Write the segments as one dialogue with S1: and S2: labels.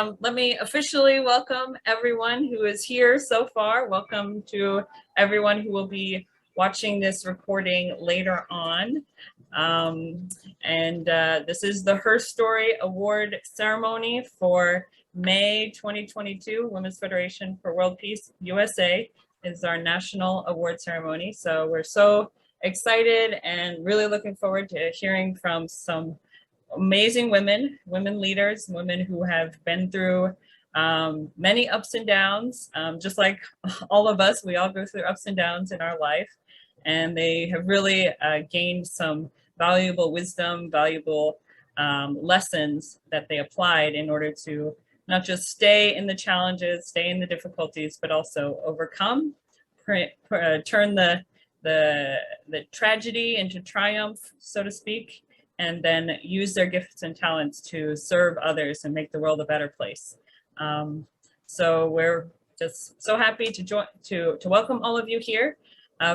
S1: let me officially welcome everyone who is here so far. Welcome to everyone who will be watching this recording later on. This is the HerStory Award ceremony for May 2022. Women's Federation for World Peace USA is our national award ceremony. So we're so excited and really looking forward to hearing from some amazing women leaders, women who have been through many ups and downs, just like all of us. We all go through ups and downs in our life, and they have really gained some valuable wisdom, valuable lessons that they applied in order to not just stay in the challenges, stay in the difficulties, but also overcome, turn the tragedy into triumph, so to speak, and then use their gifts and talents to serve others and make the world a better place. So we're just so happy to welcome all of you here.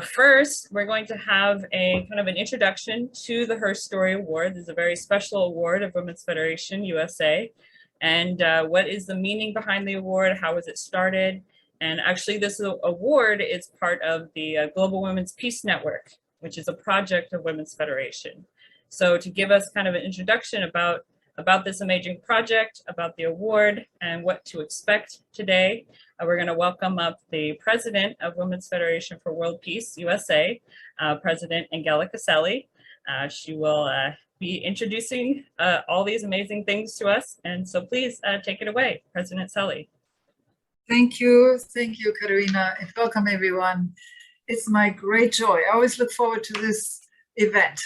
S1: First, we're going to have a kind of an introduction to the HerStory Award. This is a very special award of Women's Federation USA. And what is the meaning behind the award? How was it started? And actually, this award is part of the Global Women's Peace Network, which is a project of Women's Federation. So to give us kind of an introduction about this amazing project, about the award, and what to expect today, we're going to welcome up the President of Women's Federation for World Peace USA, President Angelica Selly. She will be introducing all these amazing things to us. And so please take it away, President Selly.
S2: Thank you, Katerina, and welcome everyone. It's my great joy. I always look forward to this event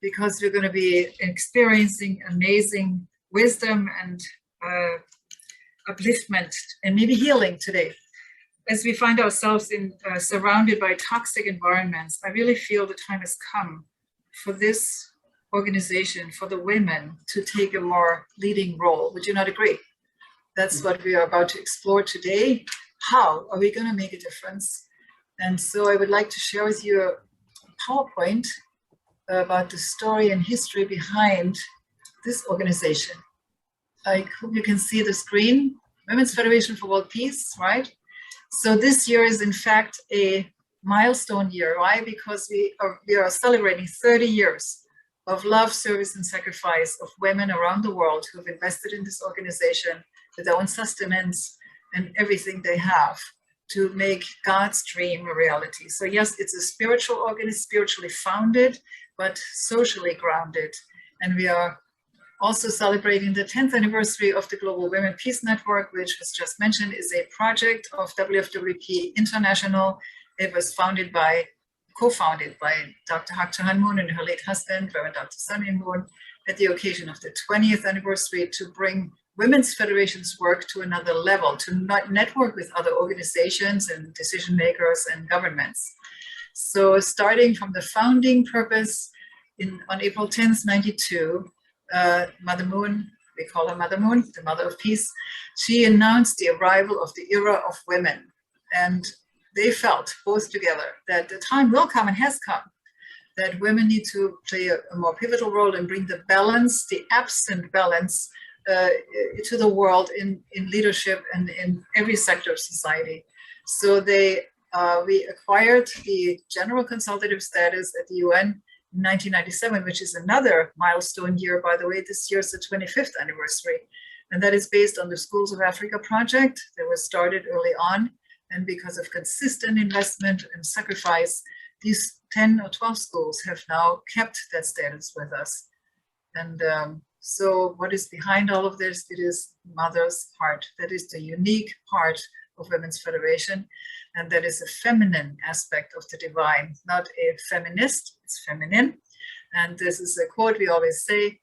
S2: because we're going to be experiencing amazing wisdom and upliftment and maybe healing today. As we find ourselves surrounded by toxic environments, I really feel the time has come for this organization, for the women, to take a more leading role. Would you not agree? That's what we are about to explore today. How are we going to make a difference? And so I would like to share with you a PowerPoint about the story and history behind this organization. I hope you can see the screen. Women's Federation for World Peace, right? So this year is in fact a milestone year. Why? Because we are celebrating 30 years of love, service, and sacrifice of women around the world who have invested in this organization with their own sustenance and everything they have to make God's dream a reality. So yes, it's a spiritual organization, spiritually founded, but socially grounded. And we are also celebrating the 10th anniversary of the Global Women Peace Network, which was just mentioned, is a project of WFWP International. It was co-founded by Dr. Hak Ja Han Moon and her late husband, Reverend Dr. Sunny Moon, at the occasion of the 20th anniversary to bring Women's Federation's work to another level, to network with other organizations and decision makers and governments. So starting from the founding purpose on April 10th, 92, Mother Moon, we call her Mother Moon, the Mother of Peace, she announced the arrival of the era of women. And they felt, both together, that the time will come and has come, that women need to play a more pivotal role and bring the balance, the absent balance, to the world in leadership and in every sector of society. So we acquired the general consultative status at the UN in 1997, which is another milestone year, by the way. This year is the 25th anniversary. And that is based on the Schools of Africa project that was started early on. And because of consistent investment and sacrifice, these 10 or 12 schools have now kept that status with us. And so what is behind all of this? It is Mother's heart. That is the unique part of Women's Federation. And that is a feminine aspect of the divine, not a feminist, it's feminine. And this is a quote we always say,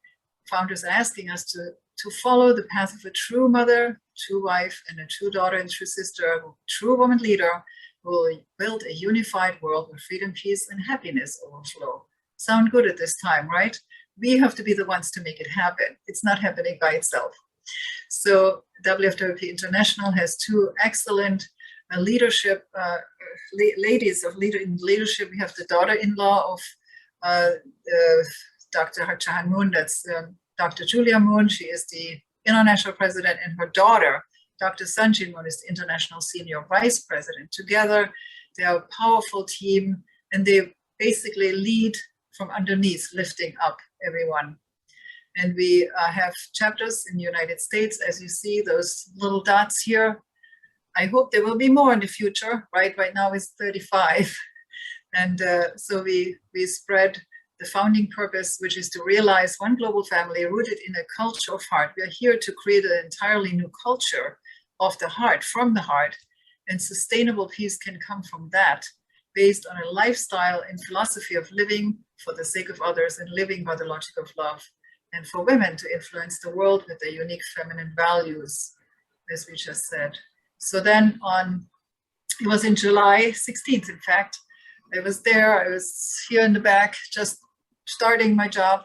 S2: founders are asking us to follow the path of a true mother, true wife, and a true daughter and true sister, a true woman leader who will build a unified world where freedom, peace, and happiness overflow. Sound good at this time, right? We have to be the ones to make it happen. It's not happening by itself. So WFWP International has two excellent leadership, ladies in leadership. We have the daughter-in-law of Dr. Hak Ja Han Moon, that's Dr. Julia Moon. She is the international president, and her daughter, Dr. Sanjay Moon, is the international senior vice president. Together, they are a powerful team, and they basically lead from underneath, lifting up everyone. And we have chapters in the United States, as you see, those little dots here. I hope there will be more in the future, right? Right now it's 35. And so we spread the founding purpose, which is to realize one global family rooted in a culture of heart. We are here to create an entirely new culture of the heart, from the heart, and sustainable peace can come from that, based on a lifestyle and philosophy of living for the sake of others and living by the logic of love, and for women to influence the world with their unique feminine values, as we just said. So then it was in July 16th, in fact, I was there, I was here in the back, just starting my job.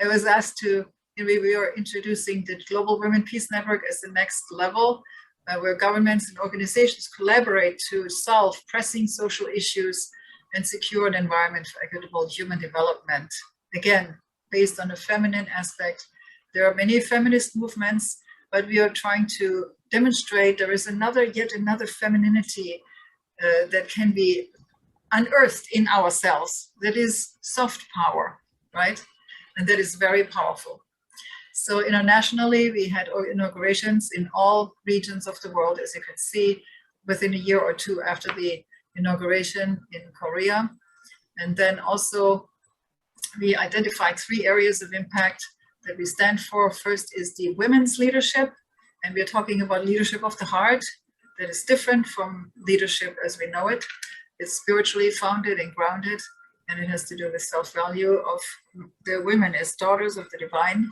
S2: I was asked to, we were introducing the Global Women Peace Network as the next level, where governments and organizations collaborate to solve pressing social issues and secure an environment for equitable human development. Again, based on a feminine aspect. There are many feminist movements, but we are trying to demonstrate there is yet another femininity that can be unearthed in ourselves, that is soft power, right? And that is very powerful. So internationally, we had inaugurations in all regions of the world, as you can see, within a year or two after the inauguration in Korea. And then also, we identified 3 areas of impact that we stand for. First is the women's leadership, and we're talking about leadership of the heart that is different from leadership as we know it. It's spiritually founded and grounded, and it has to do with self-value of the women as daughters of the divine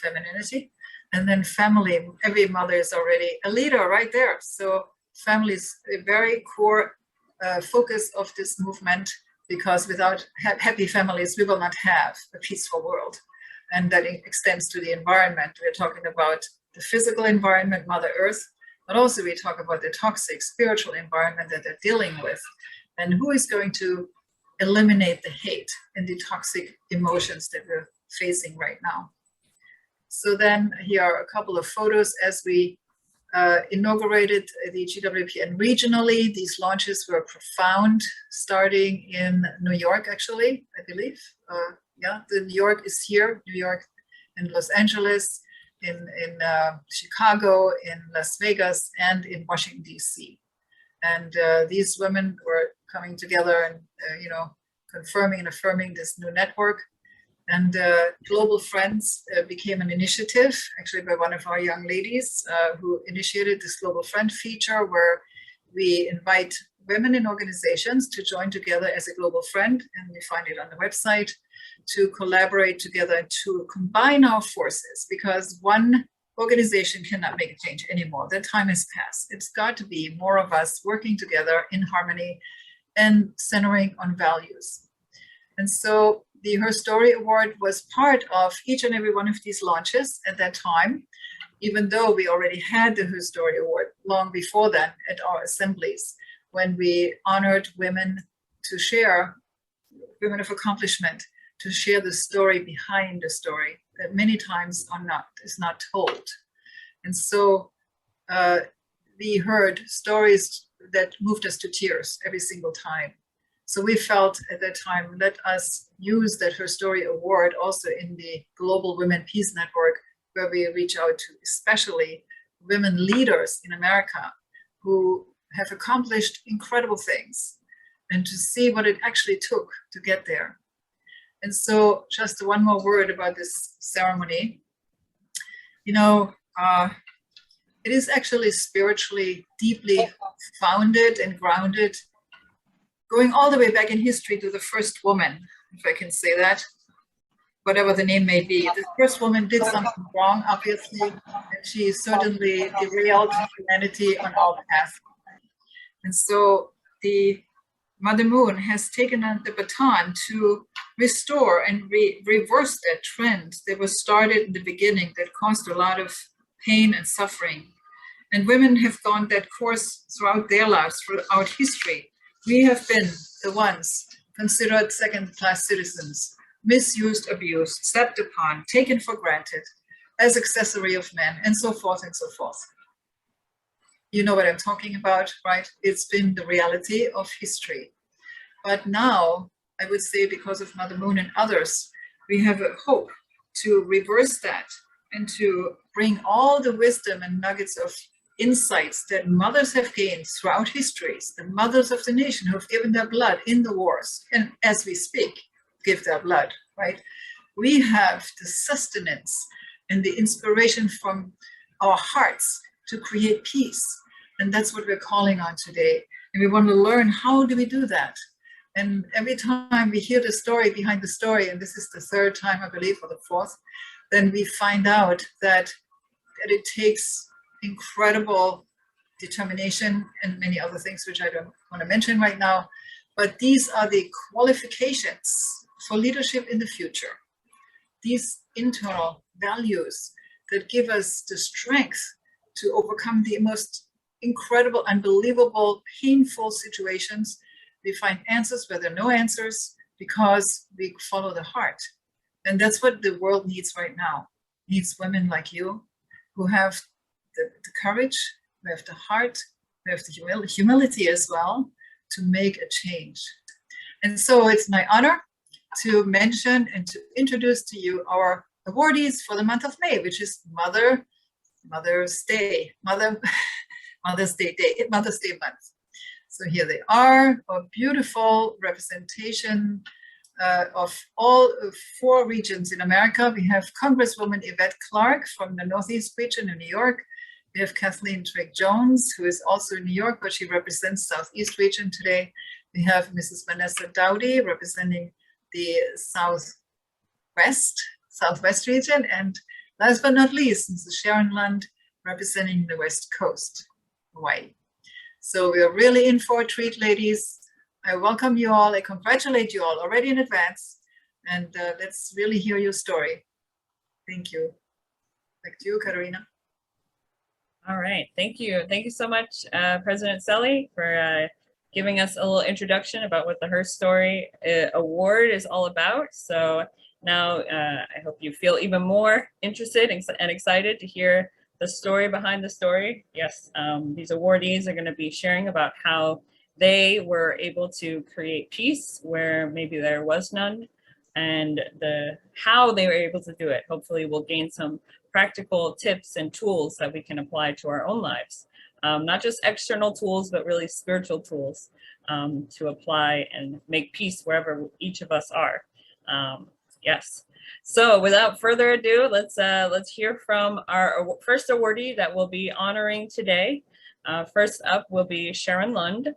S2: femininity. And then family, every mother is already a leader right there. So family is a very core focus of this movement, because without happy families, we will not have a peaceful world. And that extends to the environment. We're talking about the physical environment, Mother Earth, but also we talk about the toxic spiritual environment that they're dealing with. And who is going to eliminate the hate and the toxic emotions that we're facing right now? So then here are a couple of photos as we inaugurated the GWPN regionally. These launches were profound, starting in New York, actually, I believe. Yeah, the New York is here, New York and Los Angeles, in Chicago, in Las Vegas, and in Washington, DC. And these women were coming together and, confirming and affirming this new network. And Global Friends became an initiative, actually by one of our young ladies who initiated this Global Friend feature, where we invite women in organizations to join together as a global friend, and we find it on the website, to collaborate together and to combine our forces, because one organization cannot make a change anymore. That time has passed. It's got to be more of us working together in harmony and centering on values. And so the HerStory Award was part of each and every one of these launches at that time, even though we already had the HerStory Award long before that at our assemblies, when we honored women to share, women of accomplishment, to share the story behind the story that many times is not told. And so we heard stories that moved us to tears every single time. So we felt at that time, let us use that HerStory Award also in the Global Women Peace Network, where we reach out to especially women leaders in America who have accomplished incredible things, and to see what it actually took to get there. And so just one more word about this ceremony. It is actually spiritually deeply founded and grounded, going all the way back in history to the first woman, if I can say that, whatever the name may be. The first woman did something wrong, obviously, and she certainly derailed humanity on our path. And so the Mother Moon has taken on the baton to restore and reverse that trend that was started in the beginning that caused a lot of pain and suffering. And women have gone that course throughout their lives, throughout history. We have been the ones considered second-class citizens, misused, abused, stepped upon, taken for granted. as accessory of men, and so forth and so forth. You know what I'm talking about, right? It's been the reality of history. But now, I would say because of Mother Moon and others, we have a hope to reverse that and to bring all the wisdom and nuggets of insights that mothers have gained throughout histories, the mothers of the nation who have given their blood in the wars, and as we speak, give their blood, right? We have the sustenance and the inspiration from our hearts to create peace. And that's what we're calling on today. And we want to learn, how do we do that? And every time we hear the story behind the story, and this is the third time, I believe, or the fourth, then we find out that it takes incredible determination and many other things, which I don't want to mention right now. But these are the qualifications for leadership in the future. These internal values that give us the strength to overcome the most incredible, unbelievable, painful situations. We find answers where there are no answers because we follow the heart. And that's what the world needs right now. It needs women like you who have the courage, who have the heart, who have the humility as well to make a change. And so it's my honor to mention and to introduce to you our awardees for the month of May, which is Mother's Day month. So here they are, a beautiful representation of all 4 regions in America. We have Congresswoman Yvette Clarke from the Northeast region in New York. We have Kathleen Trigg-Jones, who is also in New York, but she represents Southeast region today. We have Mrs. Vanessa Dowdy representing the Southwest region. And last but not least, Mrs. Sharon Lund representing the West Coast, Hawaii. So we are really in for a treat, ladies. I welcome you all. I congratulate you all already in advance. And let's really hear your story. Thank you. Back to you, Katarina.
S1: All right, thank you. Thank you so much, President Selly, for giving us a little introduction about what the HerStory Award is all about. So now I hope you feel even more interested and excited to hear the story behind the story. Yes, these awardees are going to be sharing about how they were able to create peace where maybe there was none, and how they were able to do it. Hopefully we'll gain some practical tips and tools that we can apply to our own lives. Not just external tools, but really spiritual tools to apply and make peace wherever each of us are. Yes. So without further ado, let's hear from our first awardee that we'll be honoring today. First up will be Sharon Lund.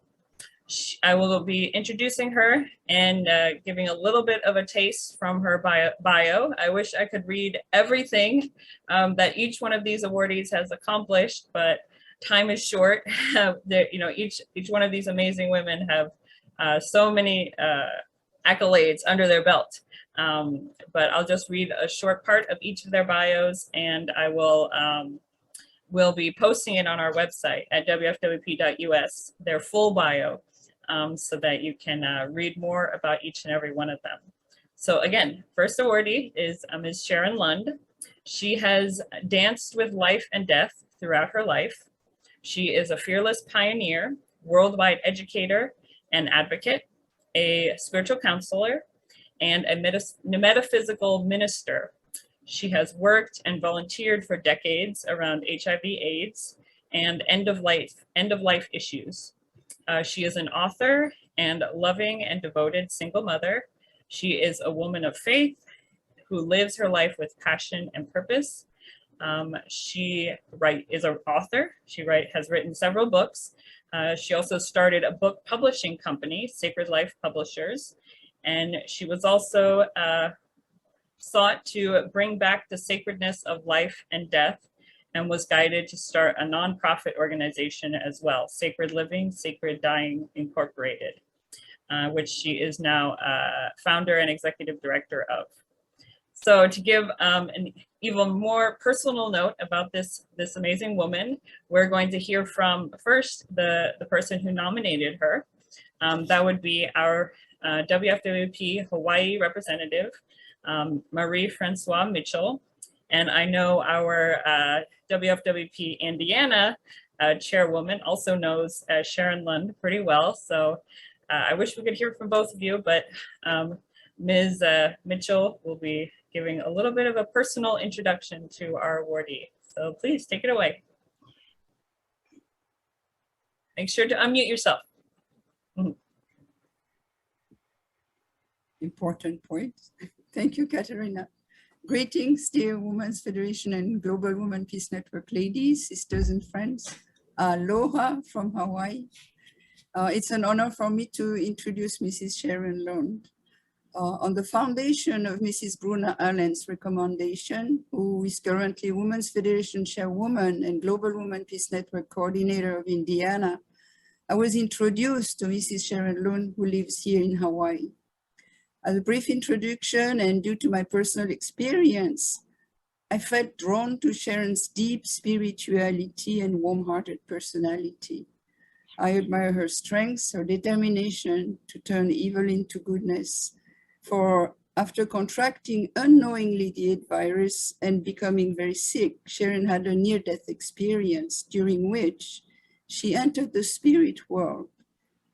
S1: I will be introducing her and giving a little bit of a taste from her bio. I wish I could read everything that each one of these awardees has accomplished, but time is short. Each one of these amazing women have so many accolades under their belt. But I'll just read a short part of each of their bios, and I will be posting it on our website at wfwp.us, their full bio, so that you can read more about each and every one of them. So again, first awardee is Ms. Sharon Lund. She has danced with life and death throughout her life. She is a fearless pioneer, worldwide educator and advocate, a spiritual counselor, and a metaphysical minister. She has worked and volunteered for decades around HIV/AIDS and end of life issues. She is an author and loving and devoted single mother. She is a woman of faith who lives her life with passion and purpose. She is an author. She has written several books. She also started a book publishing company, Sacred Life Publishers, and she was also sought to bring back the sacredness of life and death, and was guided to start a nonprofit organization as well, Sacred Living, Sacred Dying Incorporated, which she is now founder and executive director of. So to give an even more personal note about this amazing woman, we're going to hear from first the person who nominated her. That would be our WFWP Hawaii representative, Marie Francois Mitchell. And I know our WFWP Indiana chairwoman also knows Sharon Lund pretty well. So I wish we could hear from both of you, but Ms. Mitchell will be giving a little bit of a personal introduction to our awardee. So please take it away. Make sure to unmute yourself.
S3: Important point. Thank you, Katerina. Greetings, dear Women's Federation and Global Women Peace Network ladies, sisters and friends. Aloha from Hawaii. It's an honor for me to introduce Mrs. Sharon Lund. On the foundation of Mrs. Bruna Allen's recommendation, who is currently Women's Federation Chairwoman and Global Women Peace Network Coordinator of Indiana, I was introduced to Mrs. Sharon Lund, who lives here in Hawaii. As a brief introduction and due to my personal experience, I felt drawn to Sharon's deep spirituality and warm-hearted personality. I admire her strength, her determination to turn evil into goodness. For after contracting unknowingly the AIDS virus and becoming very sick, Sharon had a near-death experience during which she entered the spirit world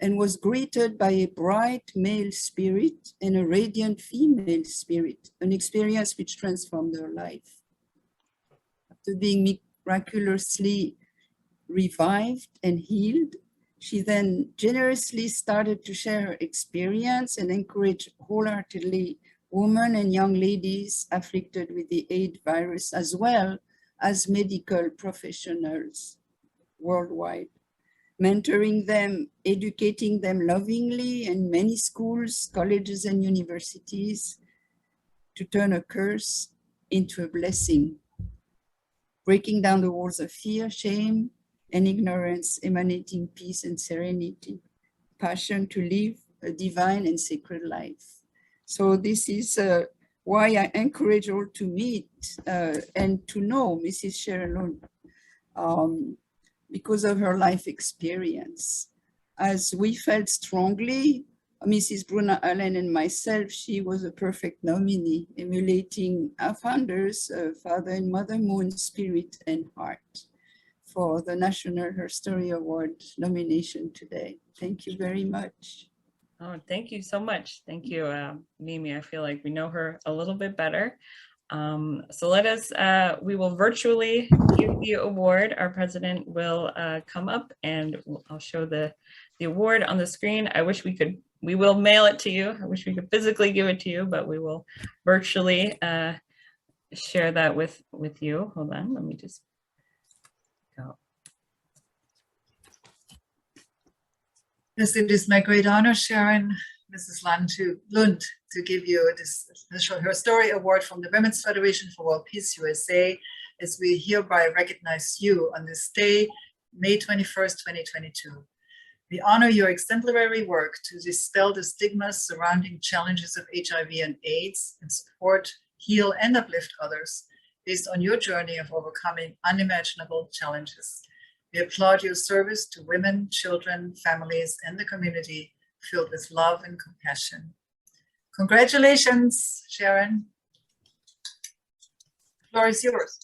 S3: and was greeted by a bright male spirit and a radiant female spirit, an experience which transformed her life. After being miraculously revived and healed, she then generously started to share her experience and encourage wholeheartedly women and young ladies afflicted with the AIDS virus, as well as medical professionals worldwide, mentoring them, educating them lovingly in many schools, colleges, and universities to turn a curse into a blessing, breaking down the walls of fear, shame, and ignorance, emanating peace and serenity, passion to live a divine and sacred life. So this is why I encourage all to meet and to know Mrs. Sharon Lund because of her life experience. As we felt strongly, Mrs. Bruna Allen and myself, she was a perfect nominee, emulating our founders, Father and Mother Moon, spirit and heart, for the National HerStory Award nomination today. Thank you very much.
S1: Oh, thank you so much. Thank you, Mimi. I feel like we know her a little bit better. So let us, we will virtually give the award. Our president will come up and I'll show the award on the screen. I wish we could, we will mail it to you. I wish we could physically give it to you, but we will virtually share that with you. Hold on, let me just go.
S2: Yes, it is my great honor, Sharon, Mrs. Lund, to give you this HerStory Award from the Women's Federation for World Peace USA, as we hereby recognize you on this day, May 21st, 2022. We honor your exemplary work to dispel the stigmas surrounding challenges of HIV and AIDS and support, heal, and uplift others based on your journey of overcoming unimaginable challenges. We applaud your service to women, children, families, and the community filled with love and compassion. Congratulations, Sharon. The floor is yours.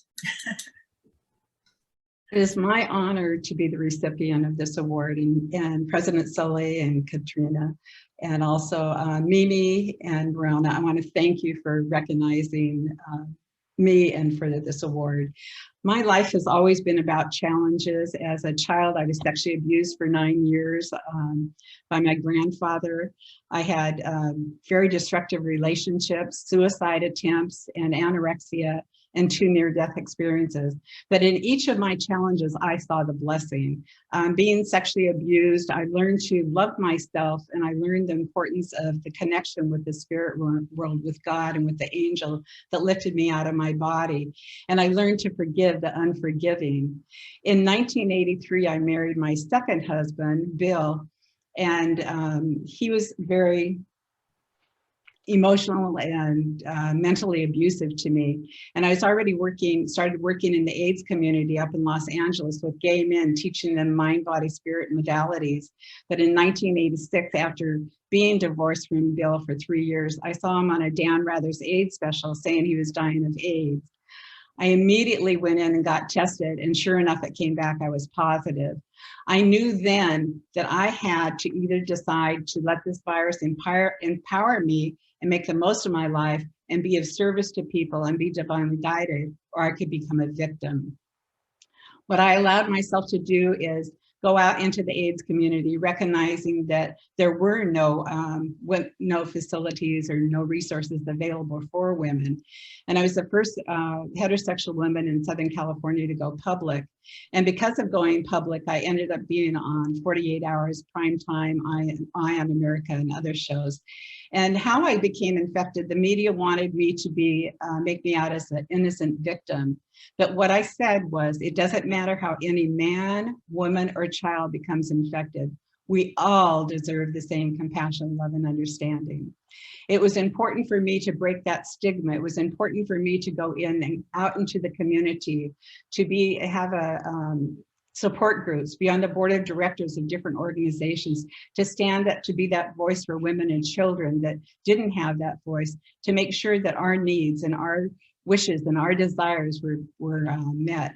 S4: It is my honor to be the recipient of this award, and President Soleil and Katrina, and also Mimi and Bruna. I want to thank you for recognizing me and for this award. My life has always been about challenges. As a child, I was sexually abused for 9 years by my grandfather. I had very destructive relationships, suicide attempts, and anorexia, and 2 near-death experiences. But in each of my challenges, I saw the blessing. Being sexually abused, I learned to love myself, and I learned the importance of the connection with the spirit world, with God and with the angel that lifted me out of my body. And I learned to forgive the unforgiving. In 1983, I married my second husband, Bill, and he was very emotional and mentally abusive to me. And I was already started working in the AIDS community up in Los Angeles with gay men, teaching them mind, body, spirit modalities. But in 1986, after being divorced from Bill for 3 years, I saw him on a Dan Rather's AIDS special saying he was dying of AIDS. I immediately went in and got tested, and sure enough, it came back, I was positive. I knew then that I had to either decide to let this virus empower me and make the most of my life and be of service to people and be divinely guided, or I could become a victim. What I allowed myself to do is go out into the AIDS community, recognizing that there were no facilities or no resources available for women. And I was the first heterosexual woman in Southern California to go public. And because of going public, I ended up being on 48 Hours, Primetime, Eye on America, and other shows. And how I became infected, the media wanted me to make me out as an innocent victim. But what I said was, it doesn't matter how any man, woman, or child becomes infected. We all deserve the same compassion, love, and understanding. It was important for me to break that stigma. It was important for me to go in and out into the community, to have support groups, be on the board of directors of different organizations, to stand up, to be that voice for women and children that didn't have that voice, to make sure that our needs and our wishes and our desires were met.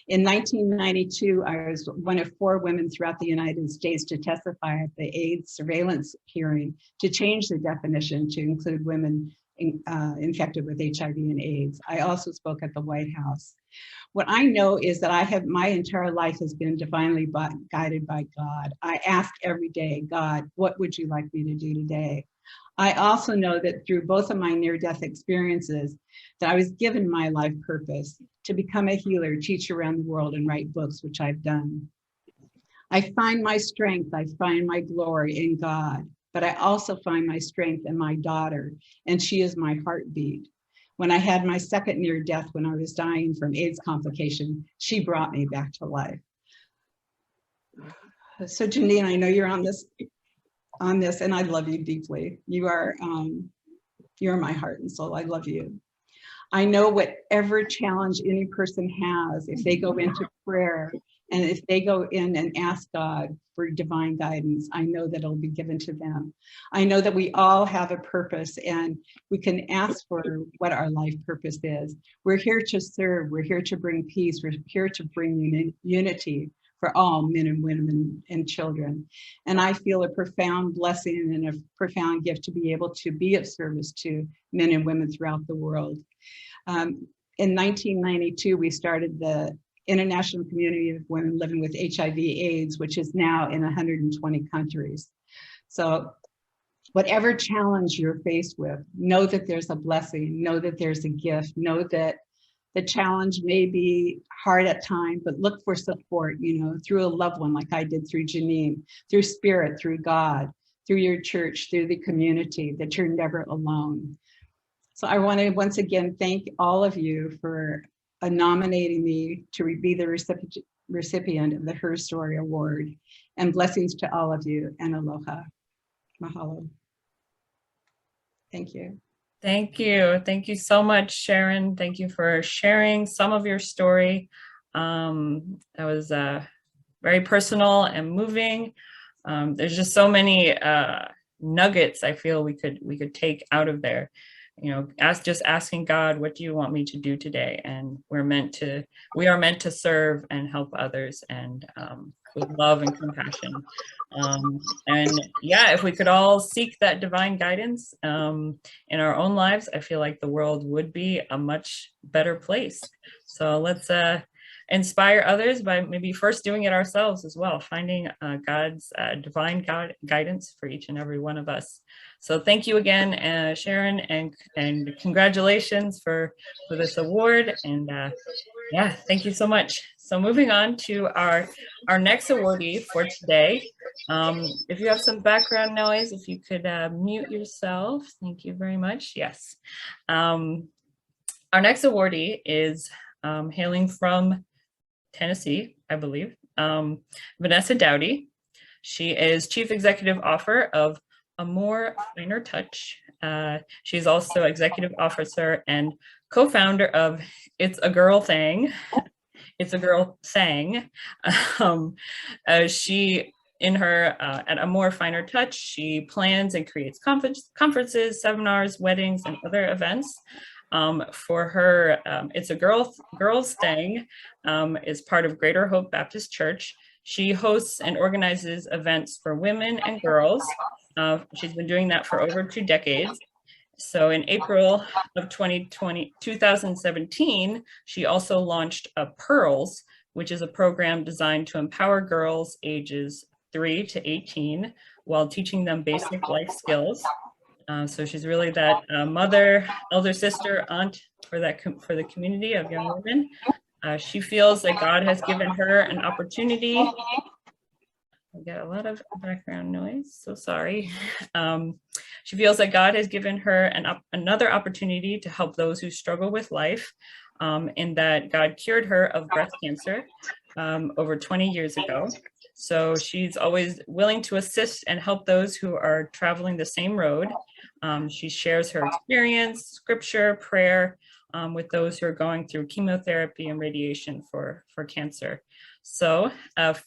S4: In 1992, I was one of 4 women throughout the United States to testify at the AIDS surveillance hearing to change the definition to include women infected with HIV and AIDS. I also spoke at the White House. What I know is that my entire life has been divinely guided by God. I ask every day, God, what would you like me to do today? I also know that through both of my near-death experiences, that I was given my life purpose to become a healer, teach around the world, and write books, which I've done. I find my strength, I find my glory in God, but I also find my strength in my daughter, and she is my heartbeat. When I had my second near death, when I was dying from AIDS complication, she brought me back to life. So Janine, I know you're on this, and I love you deeply. You're my heart and soul. I love you. I know whatever challenge any person has, if they go into prayer and if they go in and ask God for divine guidance, I know that it'll be given to them. I know that we all have a purpose and we can ask for what our life purpose is. We're here to serve. We're here to bring peace. We're here to bring unity for all men and women and children. And I feel a profound blessing and a profound gift to be able to be of service to men and women throughout the world. In 1992, we started the International Community of Women Living with HIV/AIDS, which is now in 120 countries. So whatever challenge you're faced with, know that there's a blessing, know that there's a gift, know that the challenge may be hard at times, but look for support, through a loved one like I did through Janine, through spirit, through God, through your church, through the community, that you're never alone. So I want to once again thank all of you for nominating me to be the recipient of the HerStory Award, and blessings to all of you, and aloha. Mahalo. Thank you.
S1: Thank you. Thank you so much, Sharon. Thank you for sharing some of your story. That was very personal and moving. There's just so many nuggets I feel we could take out of there. Just asking God, what do you want me to do today? And we are meant to serve and help others, and with love and compassion. And yeah, if we could all seek that divine guidance in our own lives, I feel like the world would be a much better place. So let's inspire others by maybe first doing it ourselves as well, finding God's divine guidance for each and every one of us. So thank you again, Sharon, and congratulations for this award. And yeah, thank you so much. So moving on to our next awardee for today. If you have some background noise, if you could mute yourself, thank you very much. Yes. Our next awardee is hailing from Tennessee, I believe, Vanessa Dowdy. She is Chief Executive Officer of A More Finer Touch. She's also Executive Officer and co-founder of It's a Girl Thing. It's a Girl Thing. She, in her, at A More Finer Touch, she plans and creates conferences, seminars, weddings, and other events. For her, it's a girls thing, is part of Greater Hope Baptist Church. She hosts and organizes events for women and girls. She's been doing that for over 2 decades. So in April of 2017, she also launched Pearls, which is a program designed to empower girls ages 3 to 18 while teaching them basic life skills. So she's really that mother, elder sister, aunt for the community of young women. She feels that God has given her an opportunity. I get a lot of background noise, so sorry. She feels that God has given her another opportunity to help those who struggle with life, and that God cured her of breast cancer over 20 years ago. So she's always willing to assist and help those who are traveling the same road. She shares her experience, scripture, prayer with those who are going through chemotherapy and radiation for cancer. So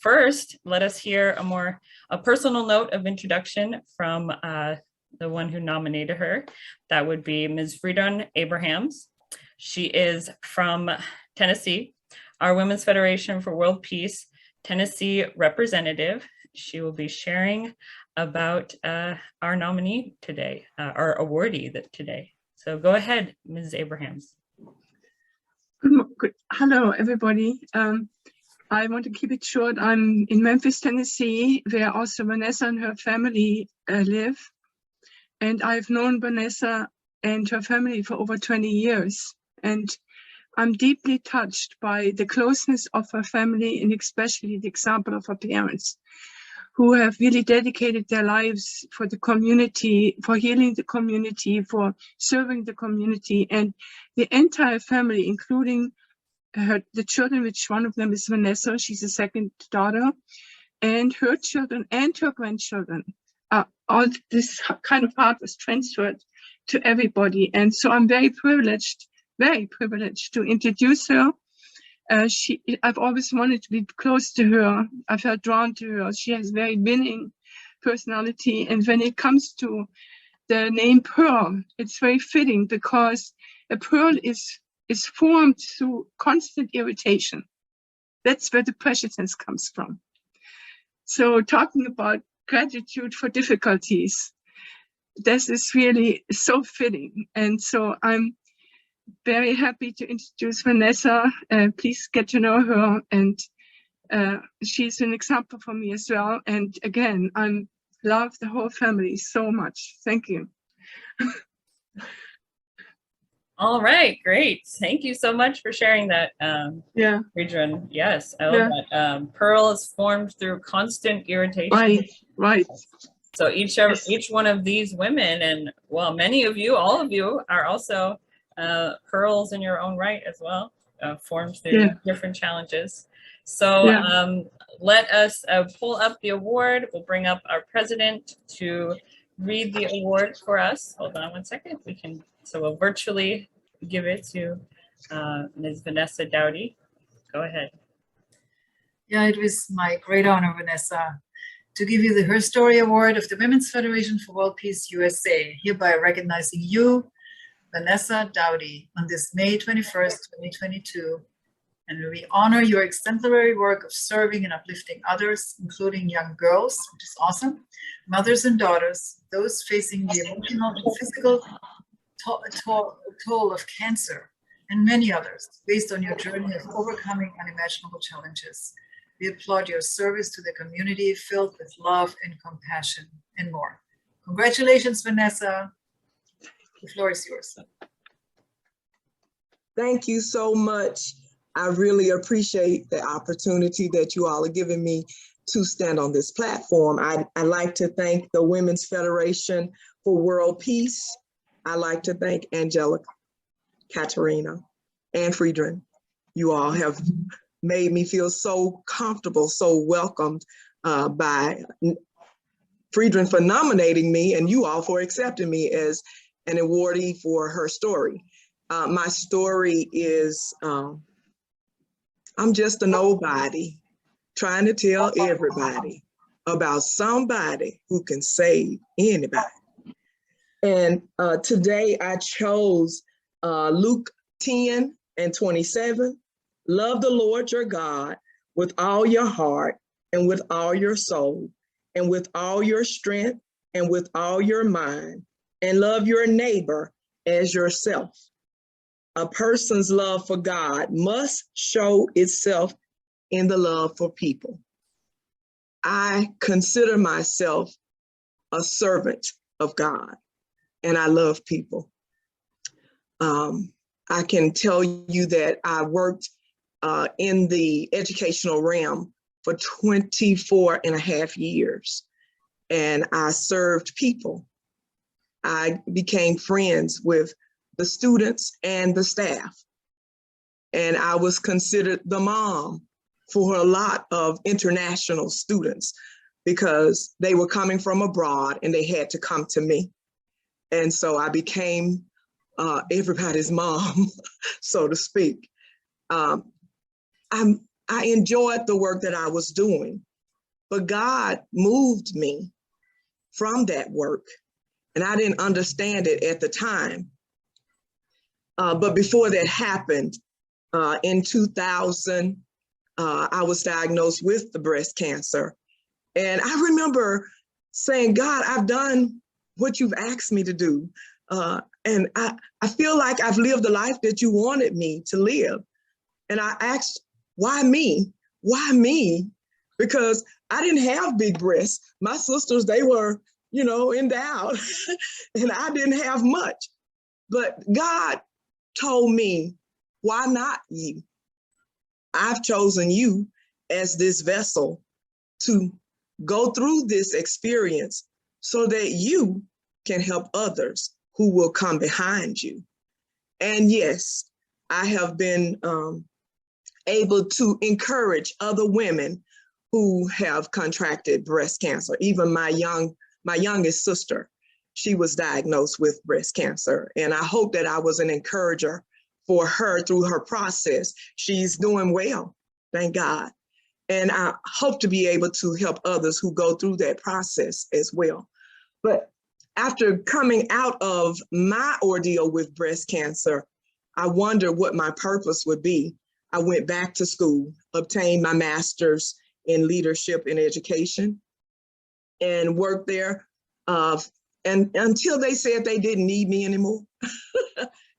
S1: first, let us hear a personal note of introduction from the one who nominated her. That would be Ms. Friedrun Abrahams. She is from Tennessee, our Women's Federation for World Peace Tennessee representative. She will be sharing about our nominee today, our awardee today. So go ahead, Ms. Abrahams.
S5: Good. Hello, everybody. I want to keep it short. I'm in Memphis, Tennessee, where also Vanessa and her family live. And I've known Vanessa and her family for over 20 years. And I'm deeply touched by the closeness of her family, and especially the example of her parents, who have really dedicated their lives for the community, for healing the community, for serving the community. And the entire family, including the children, which one of them is Vanessa, she's the second daughter, and her children and her grandchildren. All this kind of heart was transferred to everybody. And so I'm very privileged to introduce her. I've always wanted to be close to her. I felt drawn to her. She has very winning personality. And when it comes to the name Pearl, it's very fitting because a pearl is formed through constant irritation. That's where the preciousness comes from. So talking about gratitude for difficulties, this is really so fitting. And so I'm very happy to introduce Vanessa. Please get to know her. And she's an example for me as well. And again, I love the whole family so much. Thank you.
S1: All right, great. Thank you so much for sharing that,
S5: Yeah.
S1: Friedrun. Yes, I love that. Pearl is formed through constant irritation.
S5: Right.
S1: So each one of these women, and well, many of you, all of you, are also pearls in your own right as well, formed through different challenges. So let us pull up the award. We'll bring up our president to read the award for us. Hold on one second. So we'll virtually give it to Ms. Vanessa Dowdy. Go ahead.
S2: Yeah, it was my great honor, Vanessa, to give you the HerStory Award of the Women's Federation for World Peace USA, hereby recognizing you, Vanessa Dowdy, on this May 21st, 2022. And we honor your exemplary work of serving and uplifting others, including young girls, which is awesome, mothers and daughters, those facing the emotional and physical toll of cancer, and many others, based on your journey of overcoming unimaginable challenges. We applaud your service to the community filled with love and compassion and more. Congratulations, Vanessa. The floor is yours.
S6: Thank you so much. I really appreciate the opportunity that you all are giving me to stand on this platform. I'd like to thank the Women's Federation for World Peace. I'd like to thank Angelica, Katerina, and Friedrun. You all have made me feel so comfortable, so welcomed by Friedrun for nominating me, and you all for accepting me as an awardee for HerStory. My story is, I'm just a nobody trying to tell everybody about somebody who can save anybody. And today I chose Luke 10:27. Love the Lord your God with all your heart and with all your soul and with all your strength and with all your mind, and love your neighbor as yourself. A person's love for God must show itself in the love for people. I consider myself a servant of God, and I love people. I can tell you that I worked in the educational realm for 24 and a half years, and I served people. I became friends with the students and the staff, and I was considered the mom for a lot of international students because they were coming from abroad and they had to come to me. And so I became everybody's mom, so to speak. I enjoyed the work that I was doing, but God moved me from that work, and I didn't understand it at the time. But before that happened, in 2000, I was diagnosed with the breast cancer. And I remember saying, God, I've done what you've asked me to do. And I feel like I've lived the life that you wanted me to live. And I asked, why me? Why me? Because I didn't have big breasts. My sisters, they were, endowed, and I didn't have much. But God told me, why not you? I've chosen you as this vessel to go through this experience so that you can help others who will come behind you. And yes, I have been able to encourage other women who have contracted breast cancer. Even my youngest sister, she was diagnosed with breast cancer. And I hope that I was an encourager for her through her process. She's doing well, thank God. And I hope to be able to help others who go through that process as well. But after coming out of my ordeal with breast cancer, I wondered what my purpose would be. I went back to school, obtained my master's in leadership and education, and worked there. And until they said they didn't need me anymore.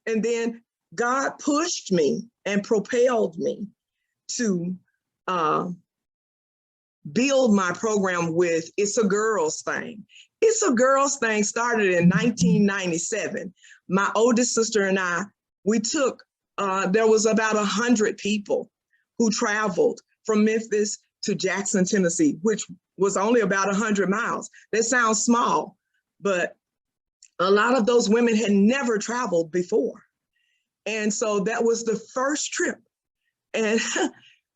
S6: And then God pushed me and propelled me to build my program with It's a Girls Thing. It's a Girls Thing started in 1997. My oldest sister and I, we took, there was about 100 people who traveled from Memphis to Jackson, Tennessee, which was only about 100 miles. That sounds small, but a lot of those women had never traveled before. And so that was the first trip. And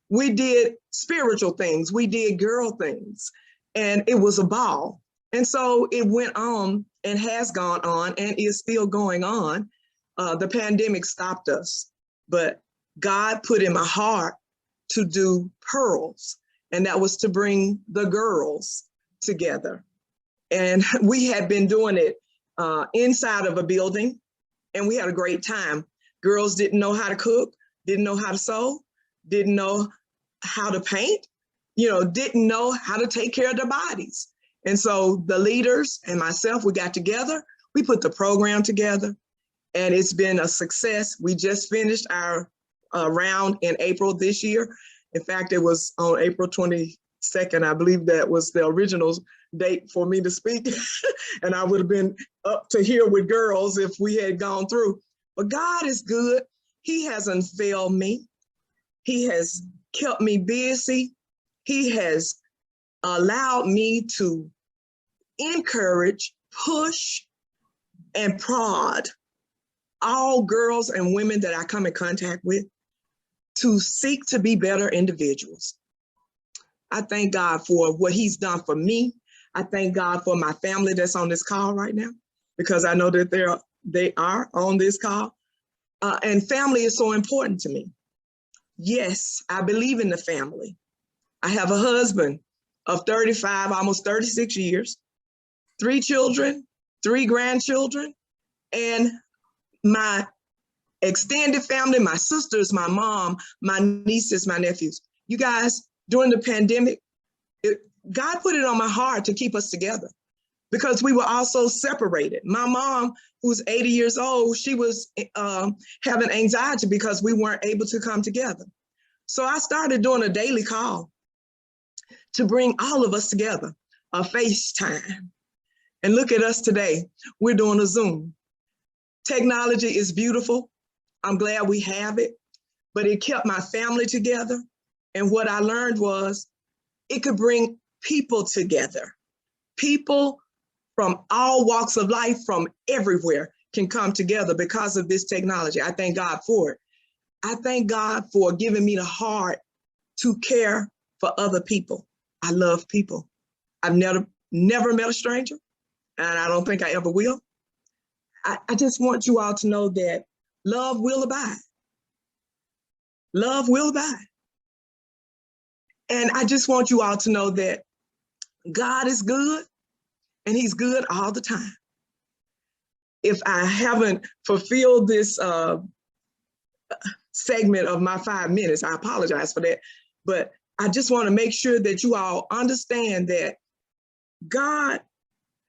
S6: we did spiritual things, we did girl things, and it was a ball. And so it went on and has gone on and is still going on. The pandemic stopped us, but God put in my heart to do pearls, and that was to bring the girls together. And we had been doing it inside of a building, and we had a great time. Girls didn't know how to cook, didn't know how to sew, didn't know how to paint, didn't know how to take care of their bodies. And so the leaders and myself, we got together, we put the program together, and it's been a success. We just finished our round in April this year. In fact, it was on April 22nd. I believe that was the original date for me to speak. And I would have been up to here with girls if we had gone through. But God is good. He hasn't failed me. He has kept me busy. He has allowed me to encourage, push, and prod all girls and women that I come in contact with to seek to be better individuals. I thank God for what he's done for me. I thank God for my family that's on this call right now, because I know that they are on this call. And family is so important to me. Yes, I believe in the family. I have a husband of 35, almost 36 years, 3 children, 3 grandchildren, and my extended family, my sisters, my mom, my nieces, my nephews. You guys, during the pandemic, God put it on my heart to keep us together because we were also separated. My mom, who's 80 years old, she was having anxiety because we weren't able to come together. So I started doing a daily call to bring all of us together, a FaceTime. And look at us today, we're doing a Zoom. Technology is beautiful. I'm glad we have it, but it kept my family together. And what I learned was it could bring people together. People from all walks of life, from everywhere, can come together because of this technology. I thank God for it. I thank God for giving me the heart to care for other people. I love people. I've never met a stranger, and I don't think I ever will. I just want you all to know that love will abide. Love will abide. And I just want you all to know that God is good, and he's good all the time. If I haven't fulfilled this segment of my 5 minutes, I apologize for that. But I just want to make sure that you all understand that God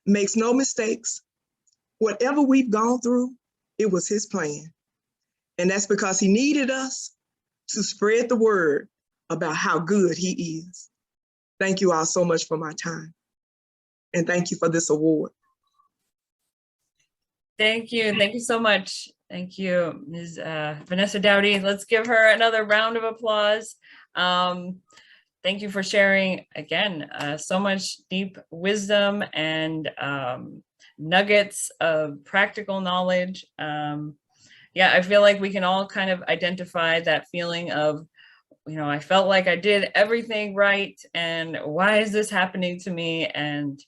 S6: makes no mistakes. Whatever we've gone through, it was his plan. And that's because he needed us to spread the word about how good he is. Thank you all so much for my time. And thank you for this award.
S1: Thank you. Thank you so much. Thank you, Ms. Vanessa Dowdy. Let's give her another round of applause. Thank you for sharing, again, so much deep wisdom and nuggets of practical knowledge. Yeah, I feel like we can all kind of identify that feeling of, you know, I felt like I did everything right, and why is this happening to me? And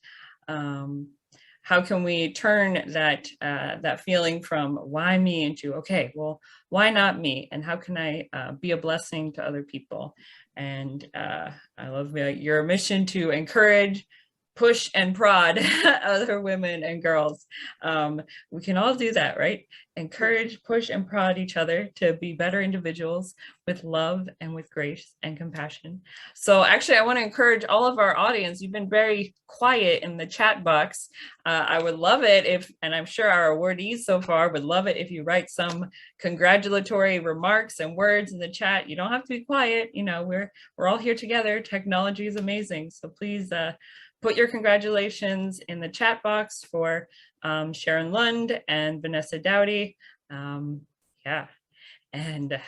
S1: how can we turn that that feeling from why me into, okay, well, why not me? And how can I be a blessing to other people? And I love your mission to encourage, push, and prod other women and girls. We can all do that, right? Encourage, push, and prod each other to be better individuals with love and with grace and compassion. So actually, I want to encourage all of our audience. You've been very quiet in the chat box. I would love it if, and I'm sure our awardees so far would love it if you write some congratulatory remarks and words in the chat. You don't have to be quiet. You know, we're all here together. Technology is amazing. So please put your congratulations in the chat box for Sharon Lund and Vanessa Dowdy. Yeah, and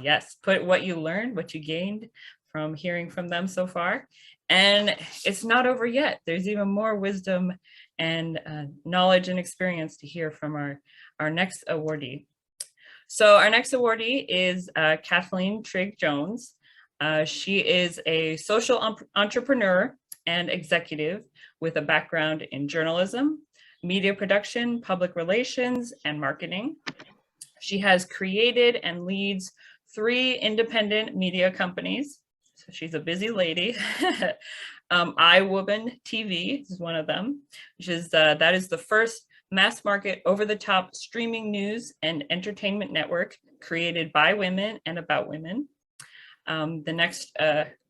S1: yes, put what you learned, what you gained from hearing from them so far. And it's not over yet. There's even more wisdom and knowledge and experience to hear from our next awardee. So our next awardee is Kathleen Trigg Jones. She is a social entrepreneur and executive with a background in journalism, media production, public relations, and marketing. She has created and leads 3 independent media companies. So she's a busy lady. iWoman TV is one of them, which is that is the first mass market over-the-top streaming news and entertainment network created by women and about women. The next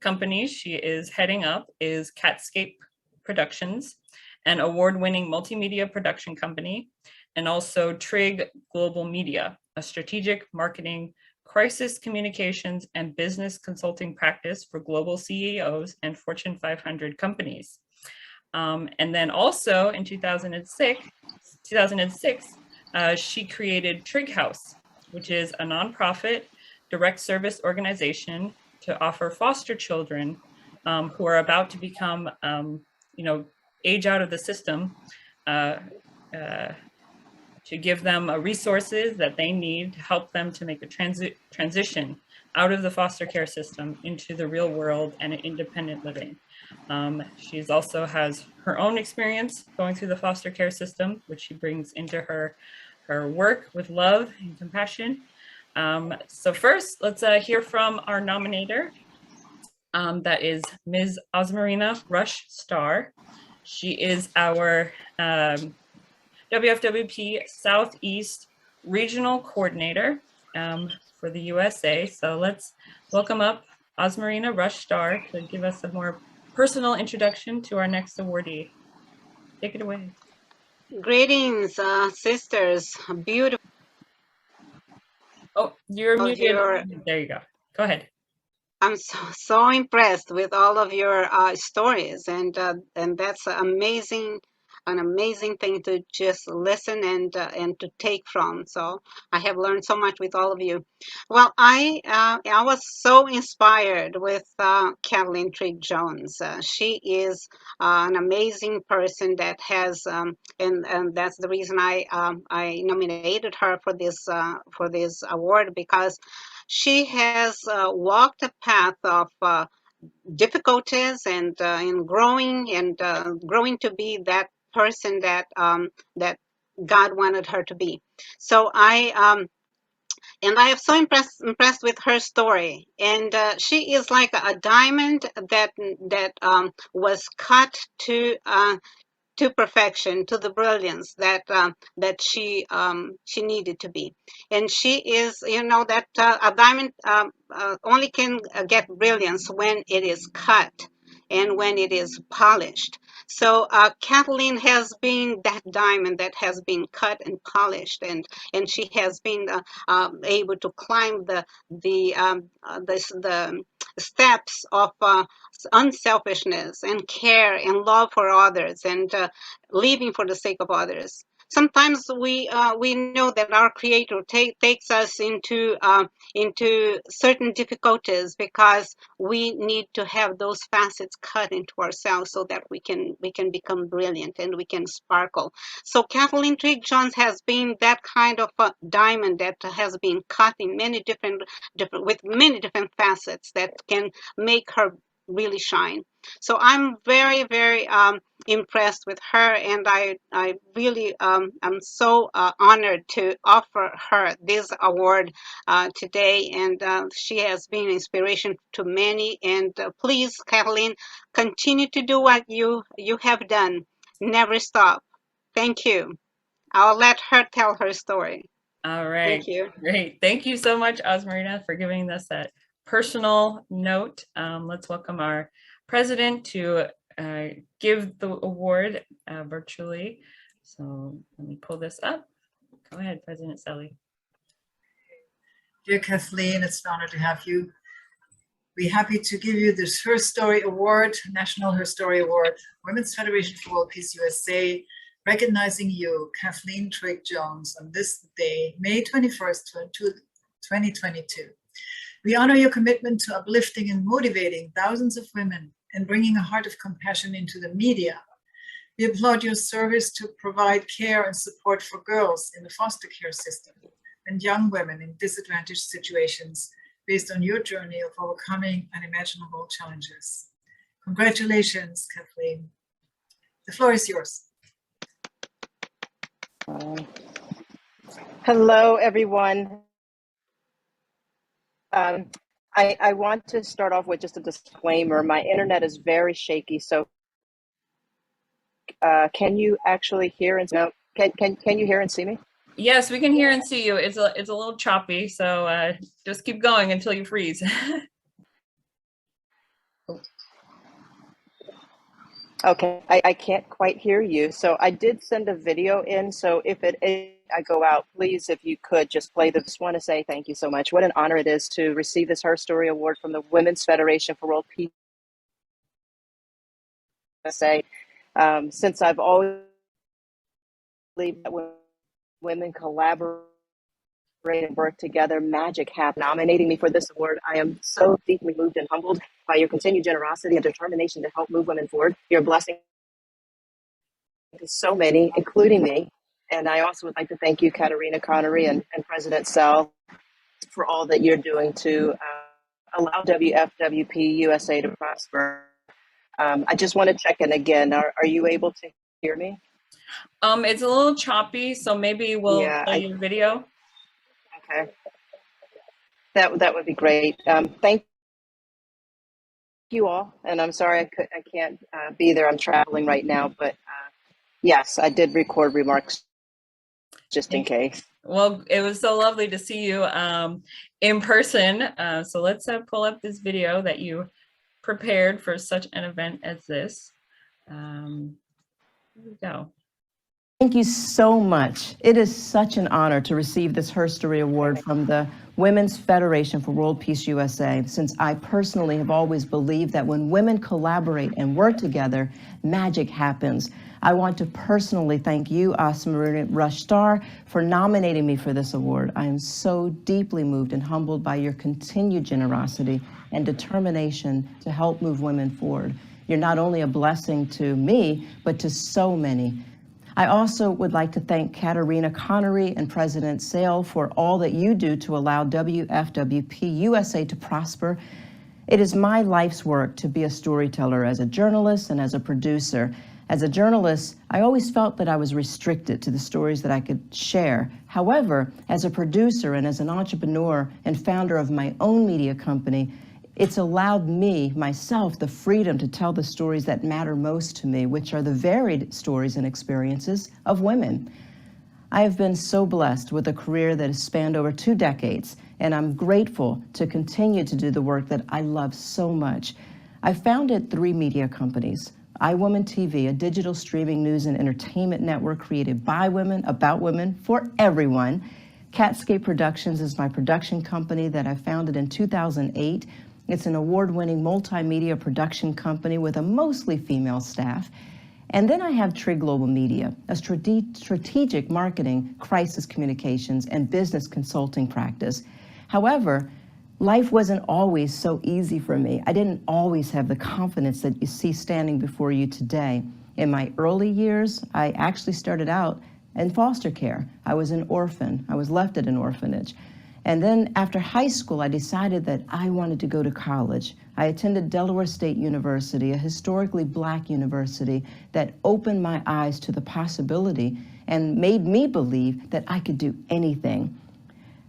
S1: company she is heading up is Catscape Productions, an award-winning multimedia production company, and also Trigg Global Media, a strategic marketing, crisis communications, and business consulting practice for global CEOs and Fortune 500 companies. And then also in 2006, she created Trigg House, which is a nonprofit direct service organization to offer foster children who are about to become, you know, age out of the system, to give them resources that they need to help them to make a transition out of the foster care system into the real world and independent living. She's also has her own experience going through the foster care system, which she brings into her work with love and compassion. So first, let's hear from our nominator. That is Ms. Osmarina Rush Starr. She is our WFWP Southeast Regional Coordinator for the USA. So let's welcome up Osmarina Rushstar to give us a more personal introduction to our next awardee. Take it away.
S7: Greetings, sisters. Beautiful
S1: Oh, you're
S7: of
S1: muted.
S7: your.
S1: There you go. Go ahead.
S7: I'm so impressed with all of your stories, and that's an amazing thing to just listen and to take from. So I have learned so much with all of you. Well, I was so inspired with Kathleen Trigg Jones. She is an amazing person that has, and that's the reason I nominated her for this award, because she has walked a path of difficulties and growing to be that person that God wanted her to be. So I am so impressed with her story, and she is like a diamond that was cut to perfection, to the brilliance that she needed to be. And she is, that a diamond only can get brilliance when it is cut and when it is polished. So Kathleen has been that diamond that has been cut and polished, and she has been able to climb the steps of unselfishness and care and love for others, and living for the sake of others. Sometimes we know that our Creator takes us into certain difficulties because we need to have those facets cut into ourselves so that we can become brilliant and we can sparkle. So Kathleen Trigg Jones has been that kind of a diamond that has been cut in many different with many different facets that can make her really shine. So I'm very impressed with her, and I really am so honored to offer her this award today, and she has been an inspiration to many. And please, Kathleen, continue to do what you have done. Never stop. Thank you. I'll let her tell her story.
S1: All right.
S7: Thank you.
S1: Great. Thank you so much, Osmarina, for giving us that personal note. Let's welcome our president to give the award virtually. So let me pull this up. Go ahead, President Selly.
S2: Dear Kathleen, it's an honor to have you. We're happy to give you this HerStory Award, National HerStory Award, Women's Federation for World Peace USA, recognizing you, Kathleen Trigg Jones, on this day, May 21st, 2022. We honor your commitment to uplifting and motivating thousands of women and bringing a heart of compassion into the media. We applaud your service to provide care and support for girls in the foster care system and young women in disadvantaged situations based on your journey of overcoming unimaginable challenges. Congratulations, Kathleen. The floor is yours.
S8: Hello, everyone. I want to start off with just a disclaimer. My internet is very shaky, so can you actually hear and no? Can you hear and see me?
S1: Yes, we can hear and see you. It's a little choppy, so just keep going until you freeze.
S8: Okay, I can't quite hear you. So I did send a video in. So if I go out, please, if you could just play this. Just want to say thank you so much. What an honor it is to receive this HerStory Award from the Women's Federation for World Peace. Since I've always believed that when women collaborate and work together, magic happens. Nominating me for this award, I am so deeply moved and humbled by your continued generosity and determination to help move women forward. You're a blessing to so many, including me. And I also would like to thank you, Katarina Connery and President Sell, for all that you're doing to allow WFWP USA to prosper. I just want to check in again. Are you able to hear me?
S1: It's a little choppy, so maybe we'll play your video.
S8: Okay. That would be great. Thank you all. And I'm sorry I can't be there. I'm traveling right now, but yes, I did record remarks just in case.
S1: Well, it was so lovely to see you in person. So let's pull up this video that you prepared for such an event as this. Here we go.
S9: Thank you so much. It is such an honor to receive this HerStory Award from the Women's Federation for World Peace USA, since I personally have always believed that when women collaborate and work together, magic happens. I want to personally thank you, Asmarina Rushtar, for nominating me for this award. I am so deeply moved and humbled by your continued generosity and determination to help move women forward. You're not only a blessing to me, but to so many. I also would like to thank Katerina Connery and President Sale for all that you do to allow WFWP USA to prosper. It is my life's work to be a storyteller as a journalist and as a producer. As a journalist, I always felt that I was restricted to the stories that I could share. However, as a producer and as an entrepreneur and founder of my own media company, it's allowed me, myself, the freedom to tell the stories that matter most to me, which are the varied stories and experiences of women. I have been so blessed with a career that has spanned over 2 decades, and I'm grateful to continue to do the work that I love so much. I founded 3 media companies: iWoman TV, a digital streaming news and entertainment network created by women, about women, for everyone. Catscape Productions is my production company that I founded in 2008. It's an award-winning multimedia production company with a mostly female staff. And then I have Trig Global Media, a strategic marketing, crisis communications, and business consulting practice. However, life wasn't always so easy for me. I didn't always have the confidence that you see standing before you today. In my early years, I actually started out in foster care. I was an orphan. I was left at an orphanage. And then after high school, I decided that I wanted to go to college. I attended Delaware State University, a historically Black university that opened my eyes to the possibility and made me believe that I could do anything.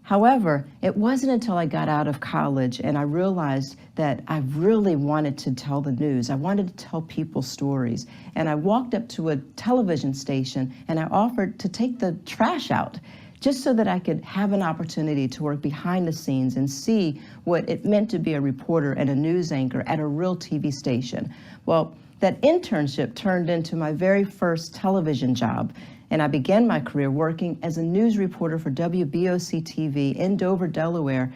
S9: However, it wasn't until I got out of college and I realized that I really wanted to tell the news. I wanted to tell people stories. And I walked up to a television station and I offered to take the trash out, just so that I could have an opportunity to work behind the scenes and see what it meant to be a reporter and a news anchor at a real TV station. Well, that internship turned into my very first television job, and I began my career working as a news reporter for WBOC TV in Dover, Delaware.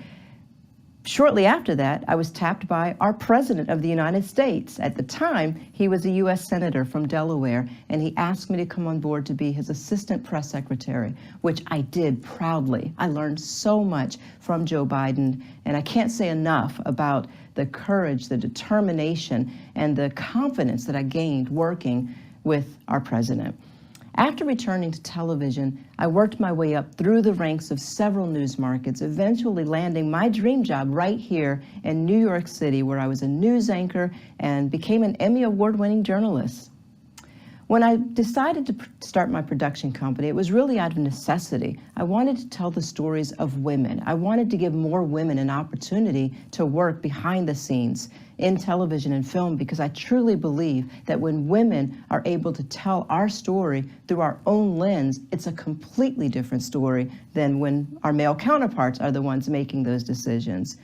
S9: Shortly after that, I was tapped by our President of the United States. At the time, he was a U.S. Senator from Delaware, and he asked me to come on board to be his assistant press secretary, which I did proudly. I learned so much from Joe Biden, and I can't say enough about the courage, the determination, and the confidence that I gained working with our president. After returning to television, I worked my way up through the ranks of several news markets, eventually landing my dream job right here in New York City, where I was a news anchor and became an Emmy Award-winning journalist. When I decided to start my production company, it was really out of necessity. I wanted to tell the stories of women. I wanted to give more women an opportunity to work behind the scenes in television and film, because I truly believe that when women are able to tell our story through our own lens, it's a completely different story than when our male counterparts are the ones making those decisions.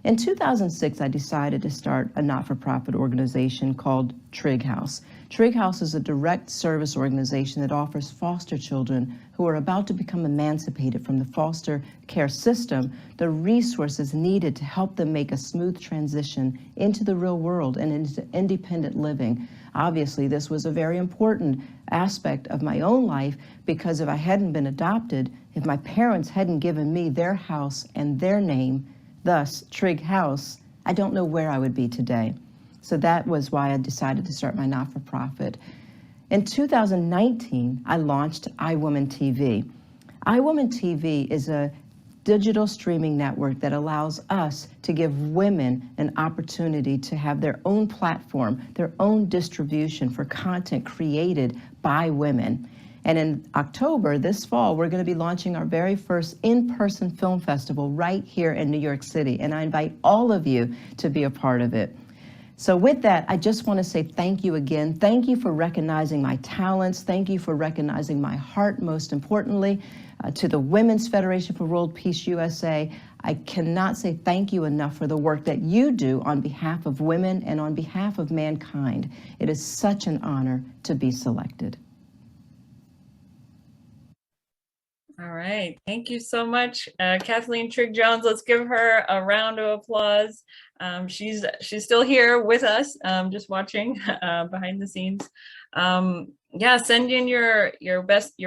S9: In 2006, I decided to start a not-for-profit organization called Trig House. Trig House is a direct service organization that offers foster children who are about to become emancipated from the foster care system the resources needed to help them make a smooth transition into the real world and into independent living. Obviously, this was a very important aspect of my own life, because if I hadn't been adopted, if my parents hadn't given me their house and their name, thus Trig House, I don't know where I would be today. So that was why I decided to start my not-for-profit. In 2019, I launched iWoman TV. iWoman TV is a digital streaming network that allows us to give women an opportunity to have their own platform, their own distribution for content created by women. And in October, this fall, we're going to be launching our very first in-person film festival right here in New York City. And I invite all of you to be a part of it. So with that, I just want to say thank you again. Thank you for recognizing my talents. Thank you for recognizing my heart, most importantly. To the Women's Federation for World Peace USA, I cannot say thank you enough for the work that you do on behalf of women and on behalf of mankind. It is such an honor to be selected.
S1: All right, thank you so much, Kathleen Trigg-Jones. Let's give her a round of applause. She's still here with us, just watching behind the scenes. Yeah, send in your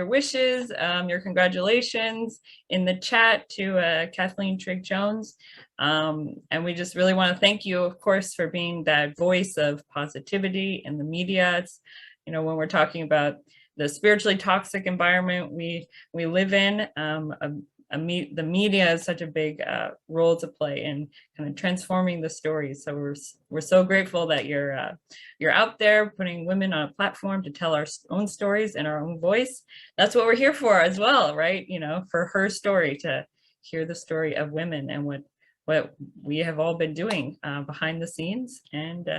S1: wishes, your congratulations in the chat to Kathleen Trigg-Jones. And we just really want to thank you, of course, for being that voice of positivity in the media. It's, you know, when we're talking about the spiritually toxic environment we live in, the media has such a big role to play in kind of transforming the stories. So we're so grateful that you're out there putting women on a platform to tell our own stories in our own voice. That's what we're here for as well, right? You know, for Her Story, to hear the story of women and what we have all been doing behind the scenes and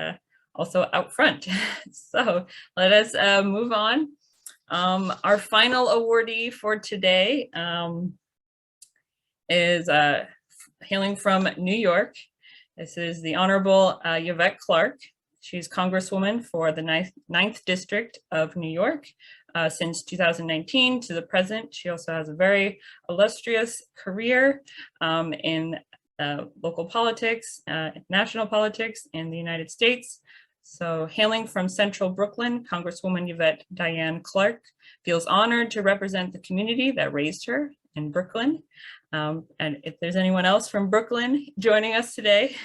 S1: also out front. So let us move on. Our final awardee for today is hailing from New York. This is the Honorable Yvette Clarke. She's Congresswoman for the 9th District of New York since 2019 to the present. She also has a very illustrious career in local politics, national politics in the United States. So hailing from Central Brooklyn, Congresswoman Yvette Diane Clarke feels honored to represent the community that raised her in Brooklyn. And if there's anyone else from Brooklyn joining us today,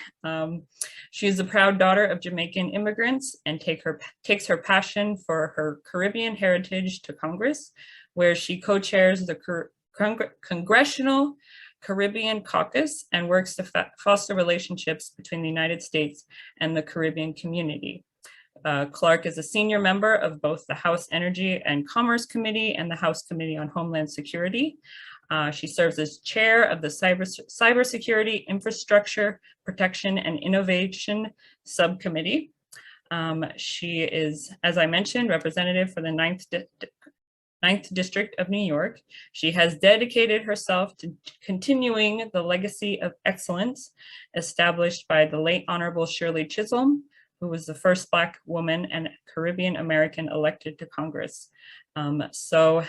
S1: she is the proud daughter of Jamaican immigrants and takes her passion for her Caribbean heritage to Congress, where she co-chairs the Congressional Caribbean Caucus and works to foster relationships between the United States and the Caribbean community. Clarke is a senior member of both the House Energy and Commerce Committee and the House Committee on Homeland Security. She serves as chair of the Cybersecurity, Infrastructure, Protection, and Innovation Subcommittee. She is, as I mentioned, representative for the 9th District of New York. She has dedicated herself to continuing the legacy of excellence established by the late Honorable Shirley Chisholm, who was the first Black woman and Caribbean American elected to Congress. So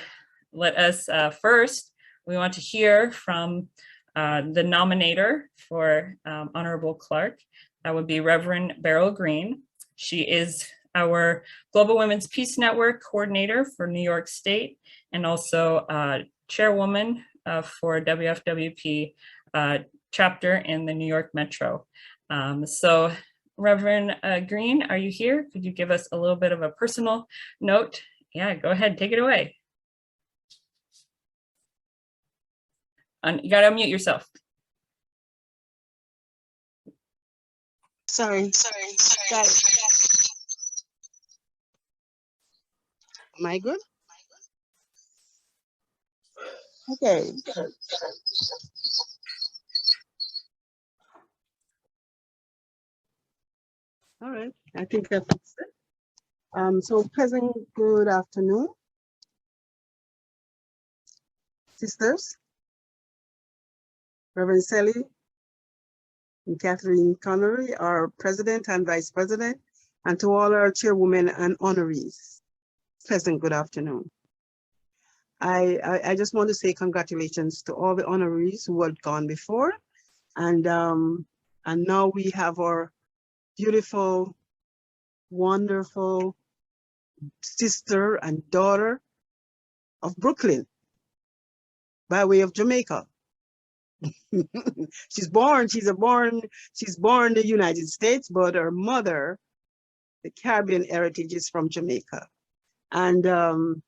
S1: let us first, we want to hear from the nominator for Honorable Clarke. That would be Reverend Beryl Green. She is our Global Women's Peace Network coordinator for New York State and also chairwoman for WFWP chapter in the New York Metro. So Reverend Green, are you here? Could you give us a little bit of a personal note? Yeah, go ahead, take it away. You gotta unmute yourself.
S10: Sorry. Got it. Am I good? Okay. All right, I think that's it. So pleasant good afternoon, sisters, Reverend Sally and Catherine Connery, our president and vice president, and to all our chairwomen and honorees. Pleasant good afternoon. I just want to say congratulations to all the honorees who had gone before. And now we have our beautiful, wonderful sister and daughter of Brooklyn by way of Jamaica. She's born in the United States, but her mother, the Caribbean heritage, is from Jamaica. And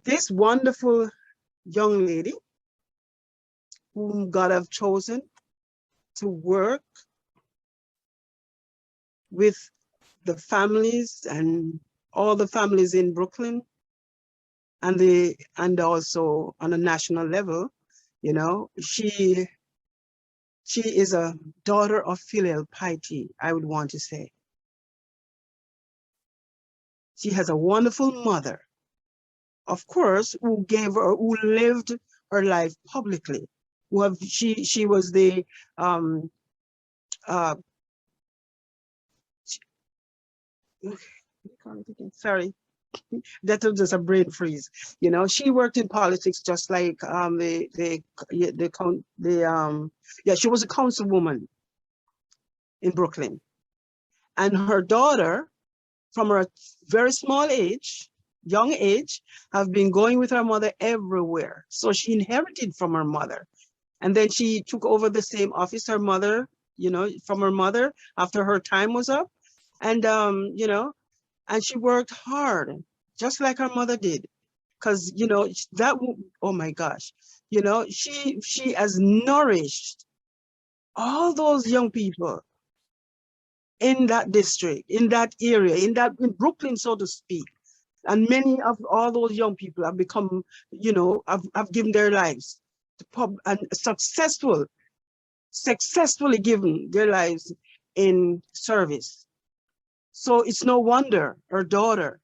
S10: this wonderful young lady whom God have chosen to work with the families and all the families in Brooklyn and also on a national level, you know, she She is a daughter of filial piety, I would want to say. She has a wonderful mother, of course, who lived her life publicly. She was the sorry, that was just a brain freeze. You know, she worked in politics just like she was a councilwoman in Brooklyn. And her daughter, from her very small age, young age, have been going with her mother everywhere. So she inherited from her mother. And then she took over the same office, her mother, you know, from her mother after her time was up. And, you know, and she worked hard, just like her mother did. Because, you know, oh my gosh, you know, she has nourished all those young people in that district, in that area, in Brooklyn, so to speak. And many of all those young people have become, you know, have given their lives to and successfully given their lives in service. So it's no wonder her daughter,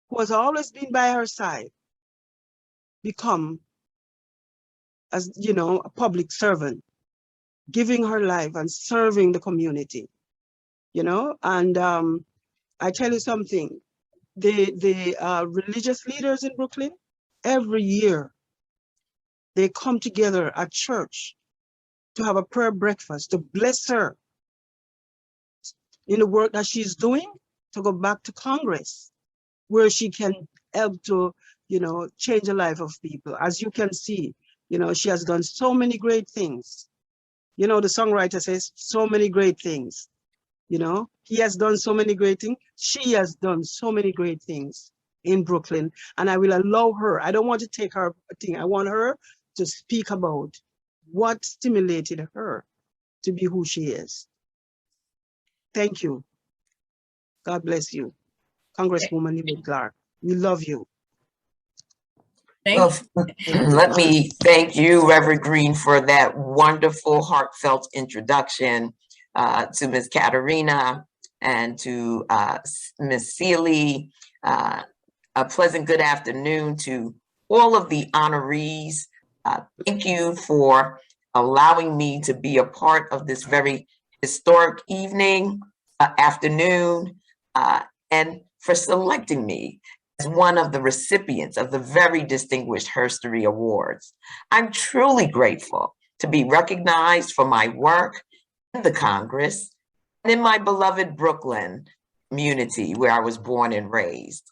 S10: who has always been by her side, become, as you know, a public servant, giving her life and serving the community, you know. And I tell you something, the religious leaders in Brooklyn, every year, they come together at church to have a prayer breakfast, to bless her in the work that she's doing, to go back to Congress, where she can help to, you know, change the life of people. As you can see, you know, she has done so many great things. You know, the songwriter says, so many great things. You know, he has done so many great things. She has done so many great things in Brooklyn. And I will allow her, I don't want to take her thing. I want her to speak about what stimulated her to be who she is. Thank you. God bless you. Congresswoman Yvette Clarke, we love you.
S1: Thank
S11: Well, let me thank you, Reverend Green, for that wonderful, heartfelt introduction to Ms. Katerina and to Ms. Seeley. A pleasant good afternoon to all of the honorees. Thank you for allowing me to be a part of this very historic evening, afternoon, and for selecting me as one of the recipients of the very distinguished HerStory Awards. I'm truly grateful to be recognized for my work in the Congress and in my beloved Brooklyn community where I was born and raised.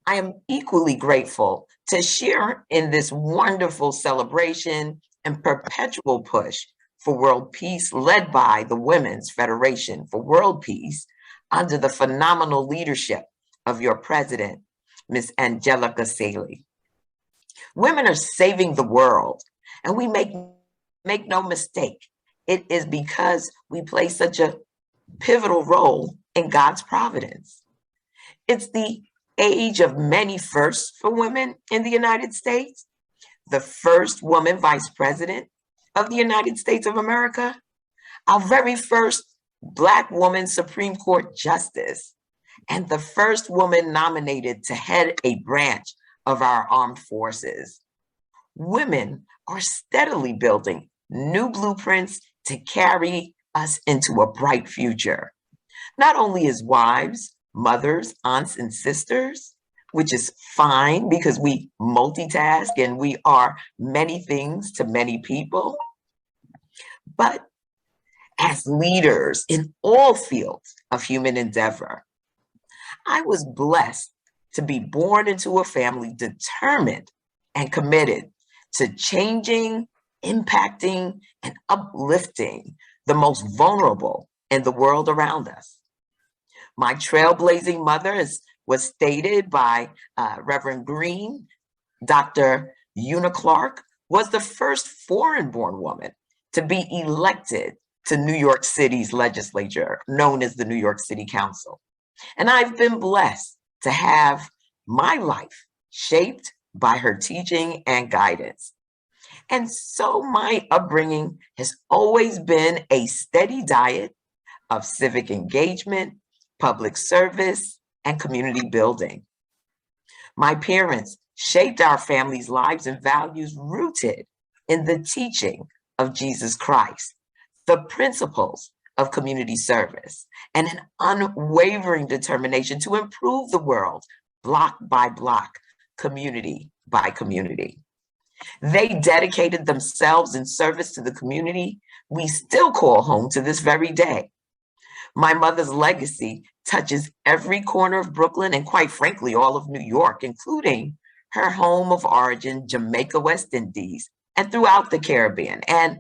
S11: I am equally grateful to share in this wonderful celebration and perpetual push for world peace led by the Women's Federation for World Peace under the phenomenal leadership of your president, Ms. Angelica Saley. Women are saving the world, and we make no mistake, it is because we play such a pivotal role in God's providence. It's the age of many firsts for women in the United States. The first woman vice president of the United States of America, our very first Black woman Supreme Court justice, and the first woman nominated to head a branch of our armed forces. Women are steadily building new blueprints to carry us into a bright future, not only as wives, mothers, aunts, and sisters, which is fine because we multitask and we are many things to many people, but as leaders in all fields of human endeavor. I was blessed to be born into a family determined and committed to changing, impacting, and uplifting the most vulnerable in the world around us. My trailblazing mother was stated by Reverend Green. Dr. Una Clark was the first foreign-born woman to be elected to New York City's legislature, known as the New York City Council. And I've been blessed to have my life shaped by her teaching and guidance. And so my upbringing has always been a steady diet of civic engagement, public service, and community building. My parents shaped our family's lives and values rooted in the teaching of Jesus Christ, the principles of community service, and an unwavering determination to improve the world block by block, community by community. They dedicated themselves in service to the community we still call home to this very day. My mother's legacy touches every corner of Brooklyn and, quite frankly, all of New York, including her home of origin, Jamaica, West Indies, and throughout the Caribbean. And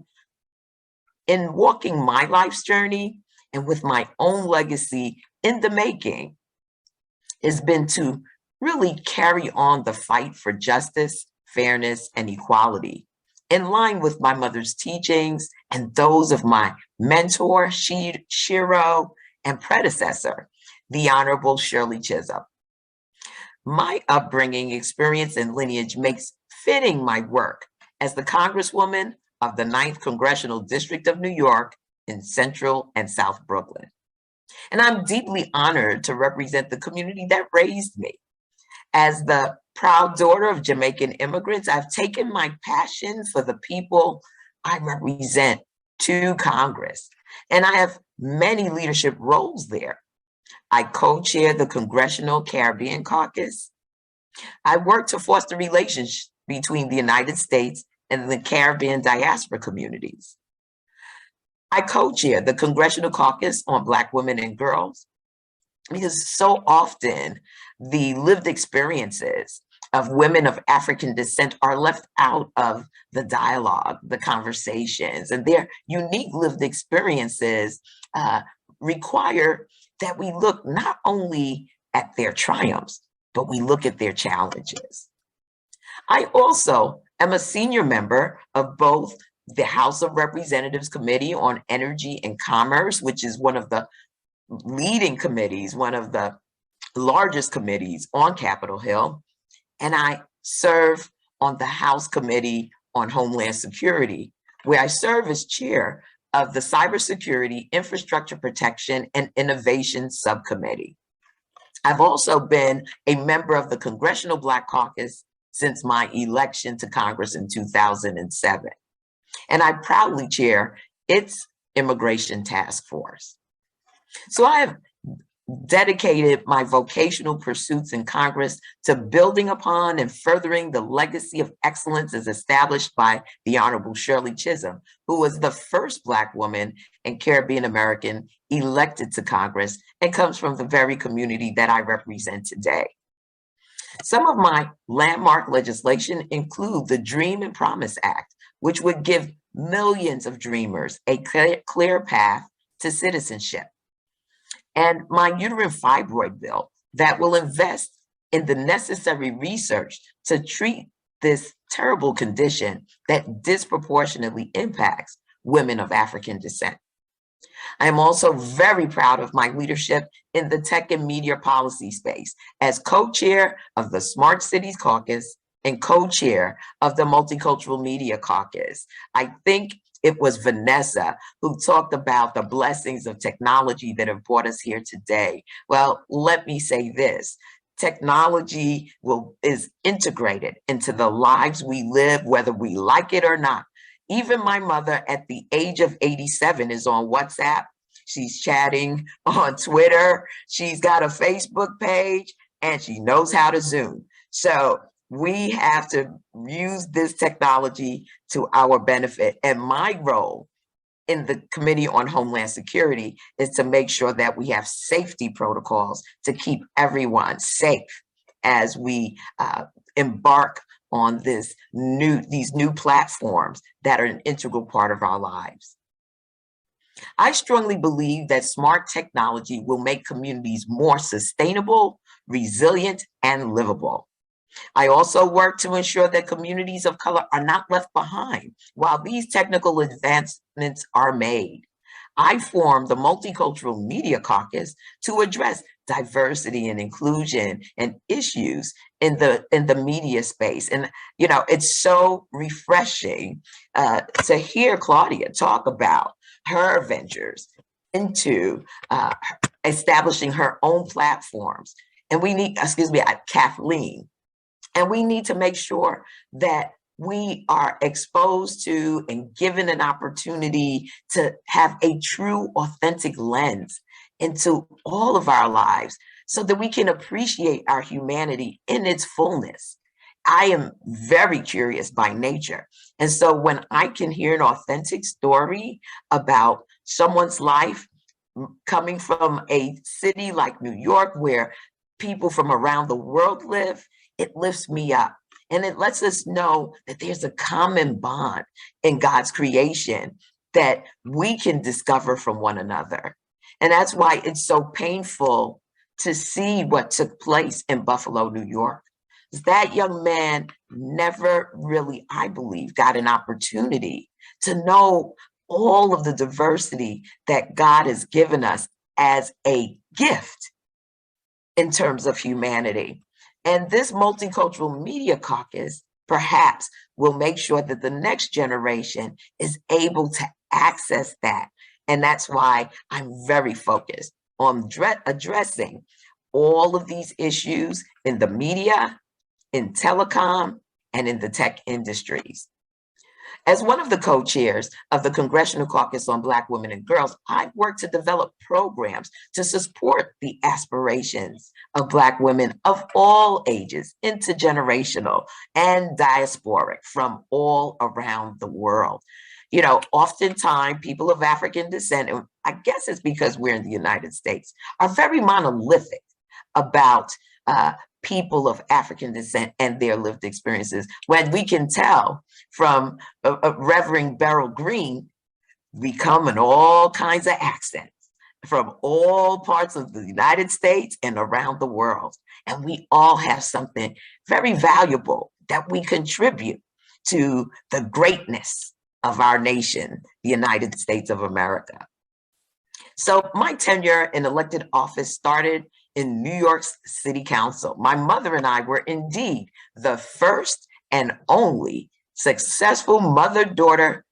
S11: in walking my life's journey and with my own legacy in the making, has been to really carry on the fight for justice, fairness, and equality, in line with my mother's teachings and those of my mentor, Shiro, and predecessor, the Honorable Shirley Chisholm. My upbringing, experience, and lineage makes fitting my work as the Congresswoman of the 9th Congressional District of New York in Central and South Brooklyn. And I'm deeply honored to represent the community that raised me. As the proud daughter of Jamaican immigrants, I've taken my passion for the people I represent to Congress, and I have many leadership roles there. I co-chair the Congressional Caribbean Caucus. I work to foster relations between the United States and the Caribbean diaspora communities. I co-chair the Congressional Caucus on Black Women and Girls, because so often the lived experiences of women of African descent are left out of the dialogue, the conversations, and their unique lived experiences require that we look not only at their triumphs, but we look at their challenges. I also am a senior member of both the House of Representatives Committee on Energy and Commerce, which is one of the leading committees, one of the largest committees on Capitol Hill, and I serve on the House Committee on Homeland Security, where I serve as chair of the Cybersecurity, Infrastructure Protection, and Innovation Subcommittee. I've also been a member of the Congressional Black Caucus since my election to Congress in 2007, and I proudly chair its Immigration Task Force. So I have dedicated my vocational pursuits in Congress to building upon and furthering the legacy of excellence as established by the Honorable Shirley Chisholm, who was the first Black woman and Caribbean American elected to Congress and comes from the very community that I represent today. Some of my landmark legislation include the Dream and Promise Act, which would give millions of dreamers a clear path to citizenship, and my uterine fibroid bill that will invest in the necessary research to treat this terrible condition that disproportionately impacts women of African descent. I am also very proud of my leadership in the tech and media policy space as co-chair of the Smart Cities Caucus and co-chair of the Multicultural Media Caucus. I think it was Vanessa who talked about the blessings of technology that have brought us here today. Well, let me say this. Technology is integrated into the lives we live, whether we like it or not. Even my mother at the age of 87 is on WhatsApp. She's chatting on Twitter. She's got a Facebook page and she knows how to Zoom. So we have to use this technology to our benefit. And my role in the Committee on Homeland Security is to make sure that we have safety protocols to keep everyone safe as we embark on these new platforms that are an integral part of our lives. I strongly believe that smart technology will make communities more sustainable, resilient, and livable. I also work to ensure that communities of color are not left behind while these technical advancements are made. I formed the Multicultural Media Caucus to address diversity and inclusion and issues in the media space. And you know, it's so refreshing to hear Claudia talk about her ventures into establishing her own platforms. And we need, excuse me, Kathleen, and we need to make sure that we are exposed to and given an opportunity to have a true, authentic lens into all of our lives so that we can appreciate our humanity in its fullness. I am very curious by nature. And so when I can hear an authentic story about someone's life coming from a city like New York, where people from around the world live, it lifts me up. And it lets us know that there's a common bond in God's creation that we can discover from one another. And that's why it's so painful to see what took place in Buffalo, New York. That young man never really, I believe, got an opportunity to know all of the diversity that God has given us as a gift in terms of humanity. And this multicultural media caucus perhaps will make sure that the next generation is able to access that. And that's why I'm very focused on addressing all of these issues in the media, in telecom, and in the tech industries. As one of the co-chairs of the Congressional Caucus on Black Women and Girls, I've worked to develop programs to support the aspirations of Black women of all ages, intergenerational and diasporic from all around the world. You know, oftentimes people of African descent, and I guess it's because we're in the United States, are very monolithic about people of African descent and their lived experiences, when we can tell from Reverend Beryl Green, we come in all kinds of accents from all parts of the United States and around the world. And we all have something very valuable that we contribute to the greatness of our nation, the United States of America. So my tenure in elected office started in New York City Council. My mother and I were indeed the first and only successful mother-daughter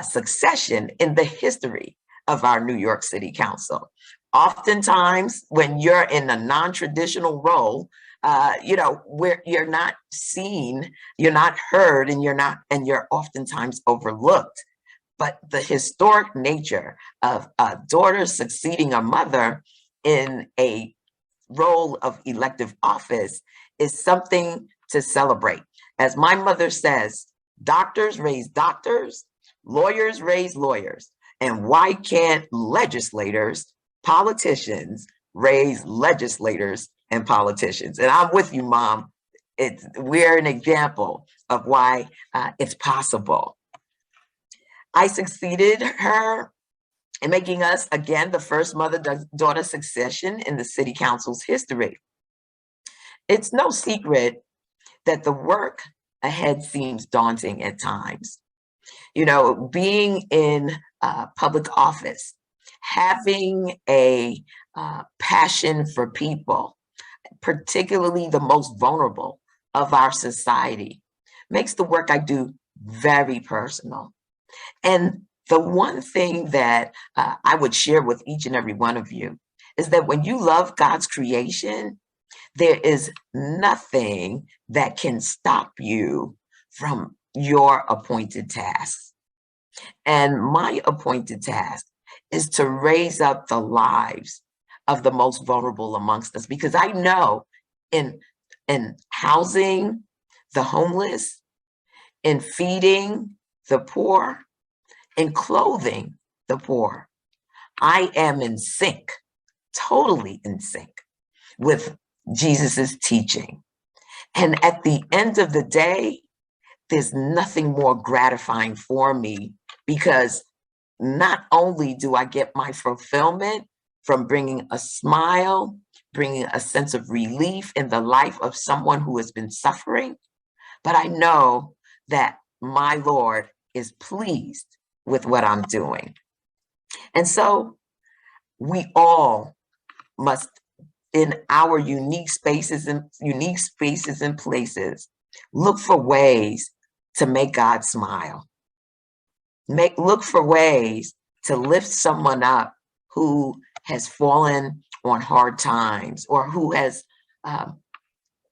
S11: succession in the history of our New York City Council. Oftentimes, when you're in a non-traditional role, you know, where you're not seen, you're not heard, and you're oftentimes overlooked. But the historic nature of a daughter succeeding a mother in a role of elective office is something to celebrate. As my mother says, doctors raise doctors, lawyers raise lawyers. And why can't legislators, politicians raise legislators and politicians? And I'm with you, Mom. We're an example of why it's possible. I succeeded her in making us, again, the first mother-daughter succession in the City Council's history. It's no secret that the work ahead seems daunting at times. You know, being in public office, having a passion for people, particularly the most vulnerable of our society, makes the work I do very personal. And the one thing that I would share with each and every one of you is that when you love God's creation, there is nothing that can stop you from your appointed tasks. And my appointed task is to raise up the lives of the most vulnerable amongst us, because I know in housing the homeless, in feeding the poor, in clothing the poor, I am in sync, totally in sync with Jesus's teaching. And at the end of the day, there's nothing more gratifying for me, because not only do I get my fulfillment from bringing a smile, bringing a sense of relief in the life of someone who has been suffering, but I know that my Lord is pleased with what I'm doing. And so we all must in our unique spaces and places, look for ways to make God smile. Look for ways to lift someone up who has fallen on hard times, or who has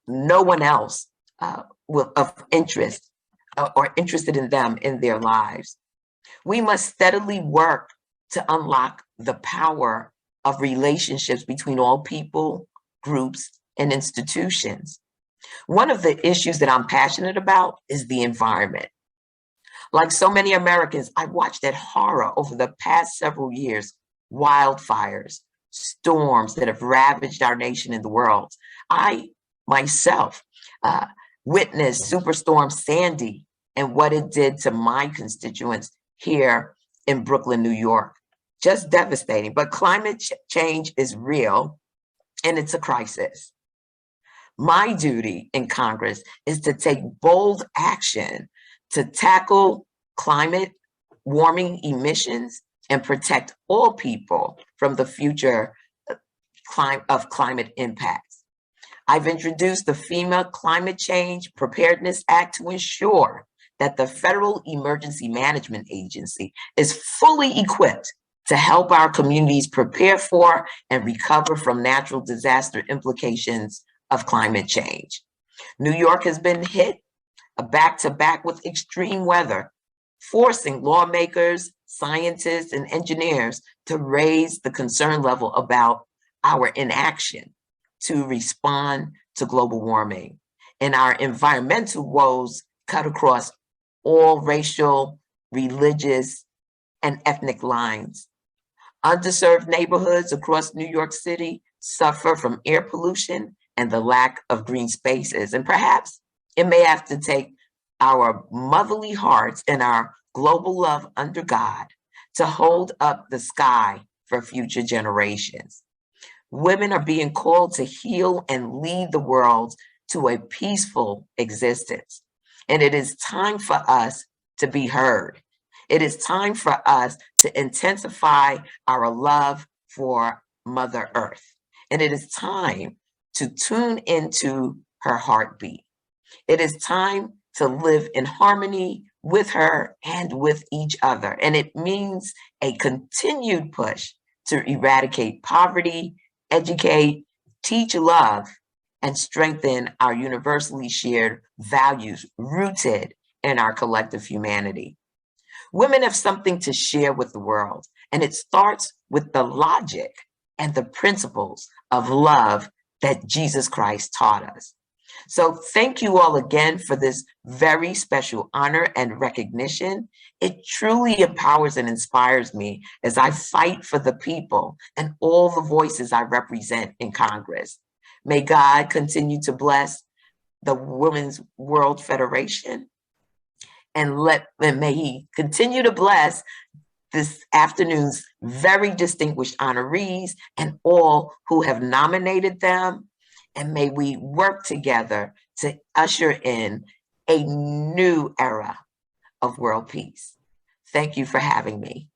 S11: no one else of interest or interested in them in their lives. We must steadily work to unlock the power of relationships between all people, groups, and institutions. One of the issues that I'm passionate about is the environment. Like so many Americans, I watched that horror over the past several years: wildfires, storms that have ravaged our nation and the world. I myself witnessed Superstorm Sandy and what it did to my constituents here in Brooklyn, New York. Just devastating. But climate change is real, and it's a crisis. My duty in Congress is to take bold action to tackle climate warming emissions and protect all people from the future of climate impacts. I've introduced the FEMA Climate Change Preparedness Act to ensure that the Federal Emergency Management Agency is fully equipped to help our communities prepare for and recover from natural disaster implications of climate change. New York has been hit back-to-back with extreme weather, forcing lawmakers, scientists, and engineers to raise the concern level about our inaction to respond to global warming. And our environmental woes cut across all racial, religious, and ethnic lines. Underserved neighborhoods across New York City suffer from air pollution and the lack of green spaces. And perhaps it may have to take our motherly hearts and our global love under God to hold up the sky for future generations. Women are being called to heal and lead the world to a peaceful existence. And it is time for us to be heard. It is time for us to intensify our love for Mother Earth. And it is time to tune into her heartbeat. It is time to live in harmony with her and with each other. And it means a continued push to eradicate poverty, educate, teach love, and strengthen our universally shared values rooted in our collective humanity. Women have something to share with the world, and it starts with the logic and the principles of love that Jesus Christ taught us. So thank you all again for this very special honor and recognition. It truly empowers and inspires me as I fight for the people and all the voices I represent in Congress. May God continue to bless the Women's World Federation, and may He continue to bless this afternoon's very distinguished honorees and all who have nominated them. And may we work together to usher in a new era of world peace. Thank you for having me.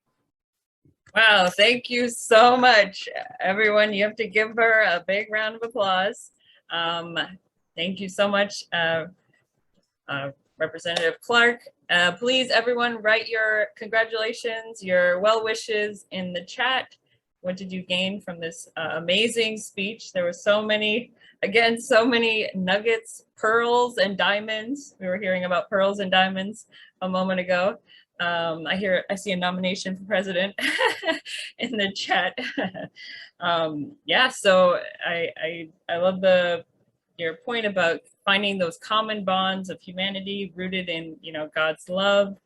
S1: Wow, thank you so much, everyone. You have to give her a big round of applause. Thank you so much, Representative Clark. Please, everyone, write your congratulations, your well wishes in the chat. What did you gain from this amazing speech? There were so many, again, so many nuggets, pearls and diamonds. We were hearing about pearls and diamonds a moment ago. I see a nomination for president in the chat. Yeah, so I love your point about finding those common bonds of humanity rooted in, God's love,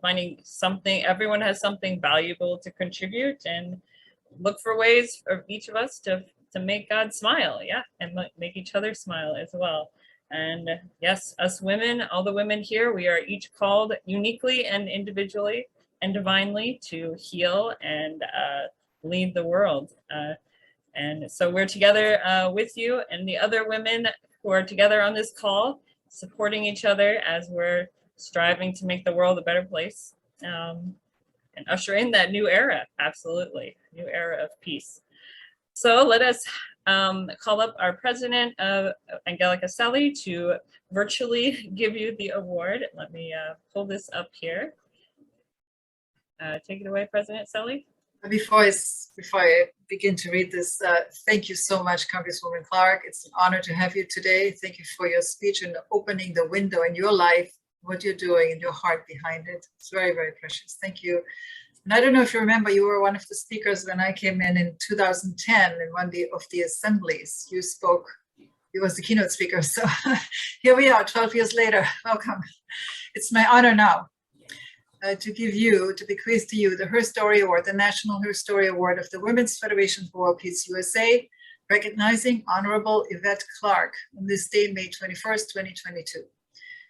S1: finding something, everyone has something valuable to contribute, and look for ways for each of us to make God smile, yeah, and make each other smile as well. And yes, us women, all the women here, we are each called uniquely and individually and divinely to heal and lead the world. And so we're together with you and the other women who are together on this call, supporting each other as we're striving to make the world a better place and usher in that new era. Absolutely, new era of peace. So let us call up our president, Angelica Selly, to virtually give you the award. Let me pull this up here. Take it away, President Selly.
S2: Before I begin to read this, thank you so much, Congresswoman Clark. It's an honor to have you today. Thank you for your speech and opening the window in your life, what you're doing and your heart behind it. It's very, very precious. Thank you. And I don't know if you remember, you were one of the speakers when I came in 2010 in one of the assemblies. You spoke, you was the keynote speaker. So here we are 12 years later. Welcome. It's my honor now to bequeath to you the HerStory Award, the National HerStory Award of the Women's Federation for World Peace USA, recognizing Honorable Yvette Clark on this day, May 21st, 2022.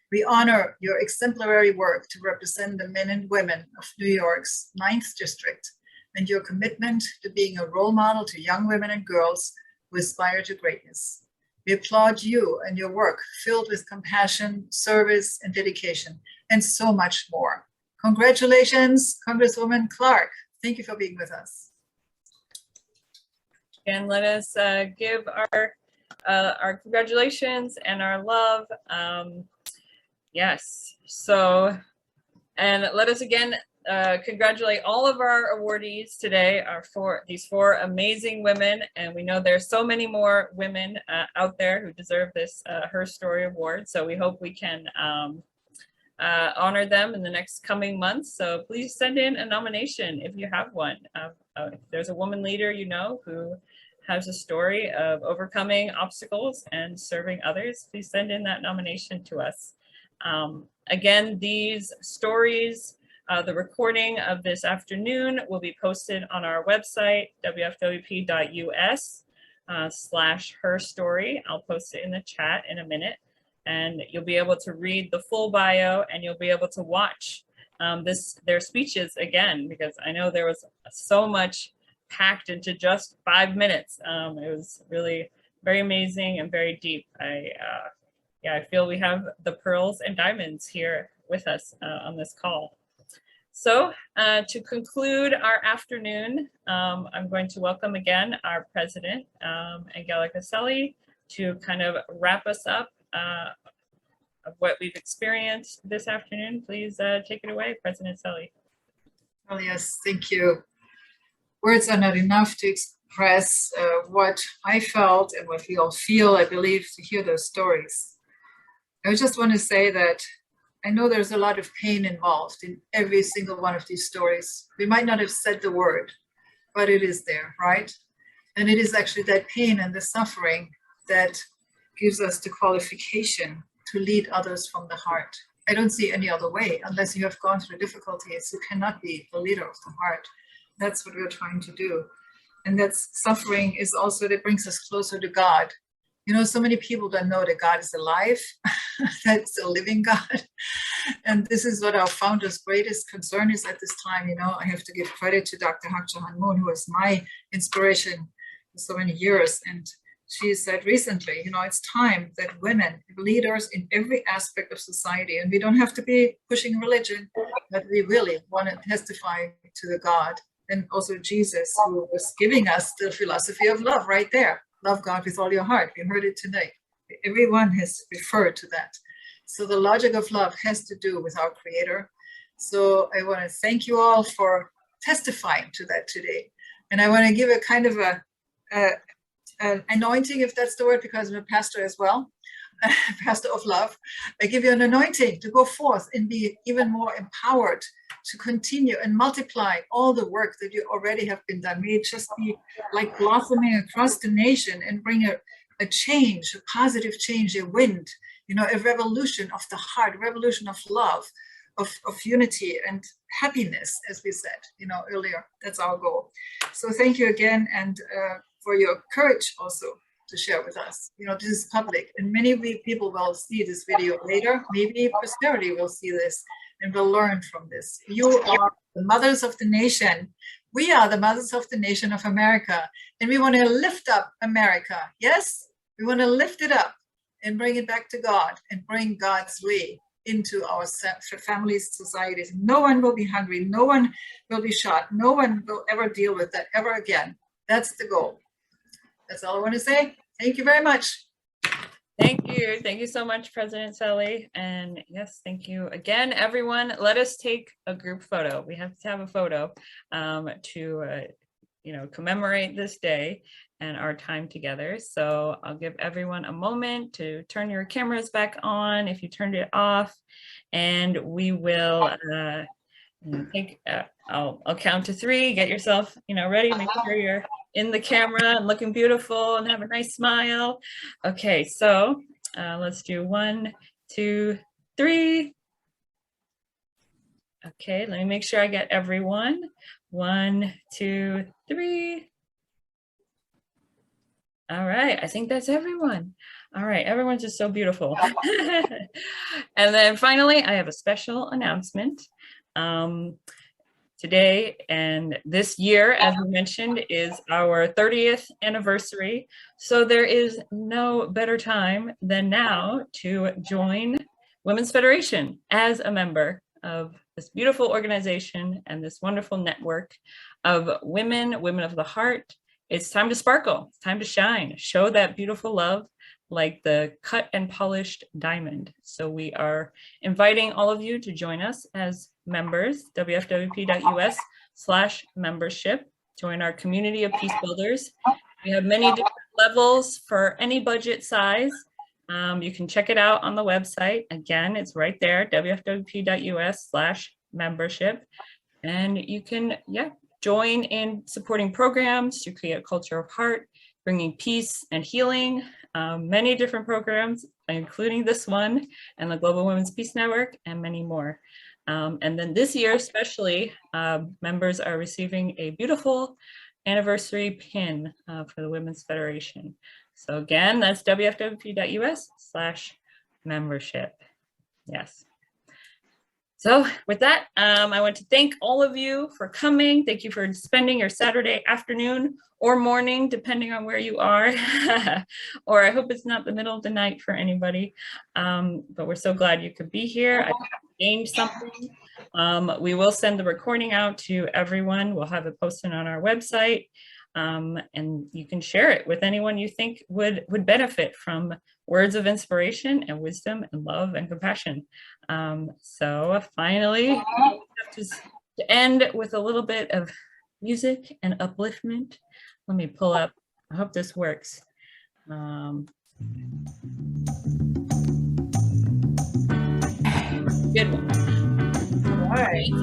S2: We honor your exemplary work to represent the men and women of New York's 9th District and your commitment to being a role model to young women and girls who aspire to greatness. We applaud you and your work filled with compassion, service, and dedication, and so much more. Congratulations, Congresswoman Clark. Thank you for being with us.
S1: And let us give our congratulations and our love. Yes, so, and let us again congratulate all of our awardees today, these four amazing women. And we know there's so many more women out there who deserve this HerStory Award. So we hope we can honor them in the next coming months. So please send in a nomination if you have one. If there's a woman leader you know who has a story of overcoming obstacles and serving others, please send in that nomination to us. Again, these stories, the recording of this afternoon will be posted on our website, wfwp.us/HerStory. I'll post it in the chat in a minute. And you'll be able to read the full bio and you'll be able to watch their speeches again, because I know there was so much packed into just 5 minutes. It was really very amazing and very deep. I feel we have the pearls and diamonds here with us on this call. So to conclude our afternoon, I'm going to welcome again our president, Angelica Selly, to kind of wrap us up of what we've experienced this afternoon. Please take it away, President Selly.
S2: Oh, yes, thank you. Words are not enough to express what I felt and what we all feel, I believe, to hear those stories. I just want to say that I know there's a lot of pain involved in every single one of these stories. We might not have said the word, but it is there, right? And it is actually that pain and the suffering that gives us the qualification to lead others from the heart. I don't see any other way. Unless you have gone through difficulties, you cannot be the leader of the heart. That's what we're trying to do. And that suffering is also, that brings us closer to God. You know, so many people don't know that God is alive, that's a living God. And this is what our founder's greatest concern is at this time. You know, I have to give credit to Dr. Hak Ja Han Moon, who was my inspiration for so many years. And she said recently, you know, it's time that women, leaders in every aspect of society, and we don't have to be pushing religion, but we really want to testify to the God and also Jesus, who was giving us the philosophy of love right there. Love God with all your heart. We heard it tonight. Everyone has referred to that. So the logic of love has to do with our Creator. So I want to thank you all for testifying to that today. And I want to give a kind of an anointing, if that's the word, because I'm a pastor as well, pastor of love. I give you an anointing to go forth and be even more empowered to continue and multiply all the work that you already have been done. May it just be like blossoming across the nation and bring a change, a positive change, a wind, you know, a revolution of the heart, a revolution of love, of unity and happiness, as we said, you know, earlier. That's our goal. So thank you again, and for your courage also to share with us. You know, this is public, and many people will see this video later. Maybe posterity will see this and will learn from this. You are the mothers of the nation. We are the mothers of the nation of America, and we want to lift up America. Yes, we want to lift it up and bring it back to God and bring God's way into our families, societies. No one will be hungry. No one will be shot. No one will ever deal with that ever again. That's the goal. That's all I want to say. Thank you very much.
S1: Thank you. Thank you so much, President Selly. And yes, thank you again, everyone. Let us take a group photo. We have to have a photo to commemorate this day and our time together. So I'll give everyone a moment to turn your cameras back on if you turned it off, and we will take. I'll count to 3. Get yourself ready. Make sure you're in the camera and looking beautiful and have a nice smile. Okay, so let's do 1, 2, 3. Okay, let me make sure I get everyone. 1, 2, 3. All right, I think that's everyone. All right, everyone's just so beautiful. And then finally, I have a special announcement. Today and this year, as we mentioned, is our 30th anniversary. So there is no better time than now to join Women's Federation as a member of this beautiful organization and this wonderful network of women of the heart. It's time to sparkle, it's time to shine, show that beautiful love like the cut and polished diamond. So we are inviting all of you to join us as members, wfwp.us/membership. Join our community of peace builders. We have many different levels for any budget size. You can check it out on the website. Again, it's right there, wfwp.us/membership. And you can, join in supporting programs to create a culture of heart, bringing peace and healing, many different programs, including this one and the Global Women's Peace Network and many more. And then this year, especially, members are receiving a beautiful anniversary pin for the Women's Federation. So again, that's wfwp.us/membership. Yes. So with that, I want to thank all of you for coming. Thank you for spending your Saturday afternoon or morning, depending on where you are. Or I hope it's not the middle of the night for anybody. But we're so glad you could be here. I gained something. We will send the recording out to everyone. We'll have it posted on our website. And you can share it with anyone you think would benefit from words of inspiration and wisdom and love and compassion. So finally, to end with a little bit of music and upliftment. Let me pull up, I hope this works. Good one. All right.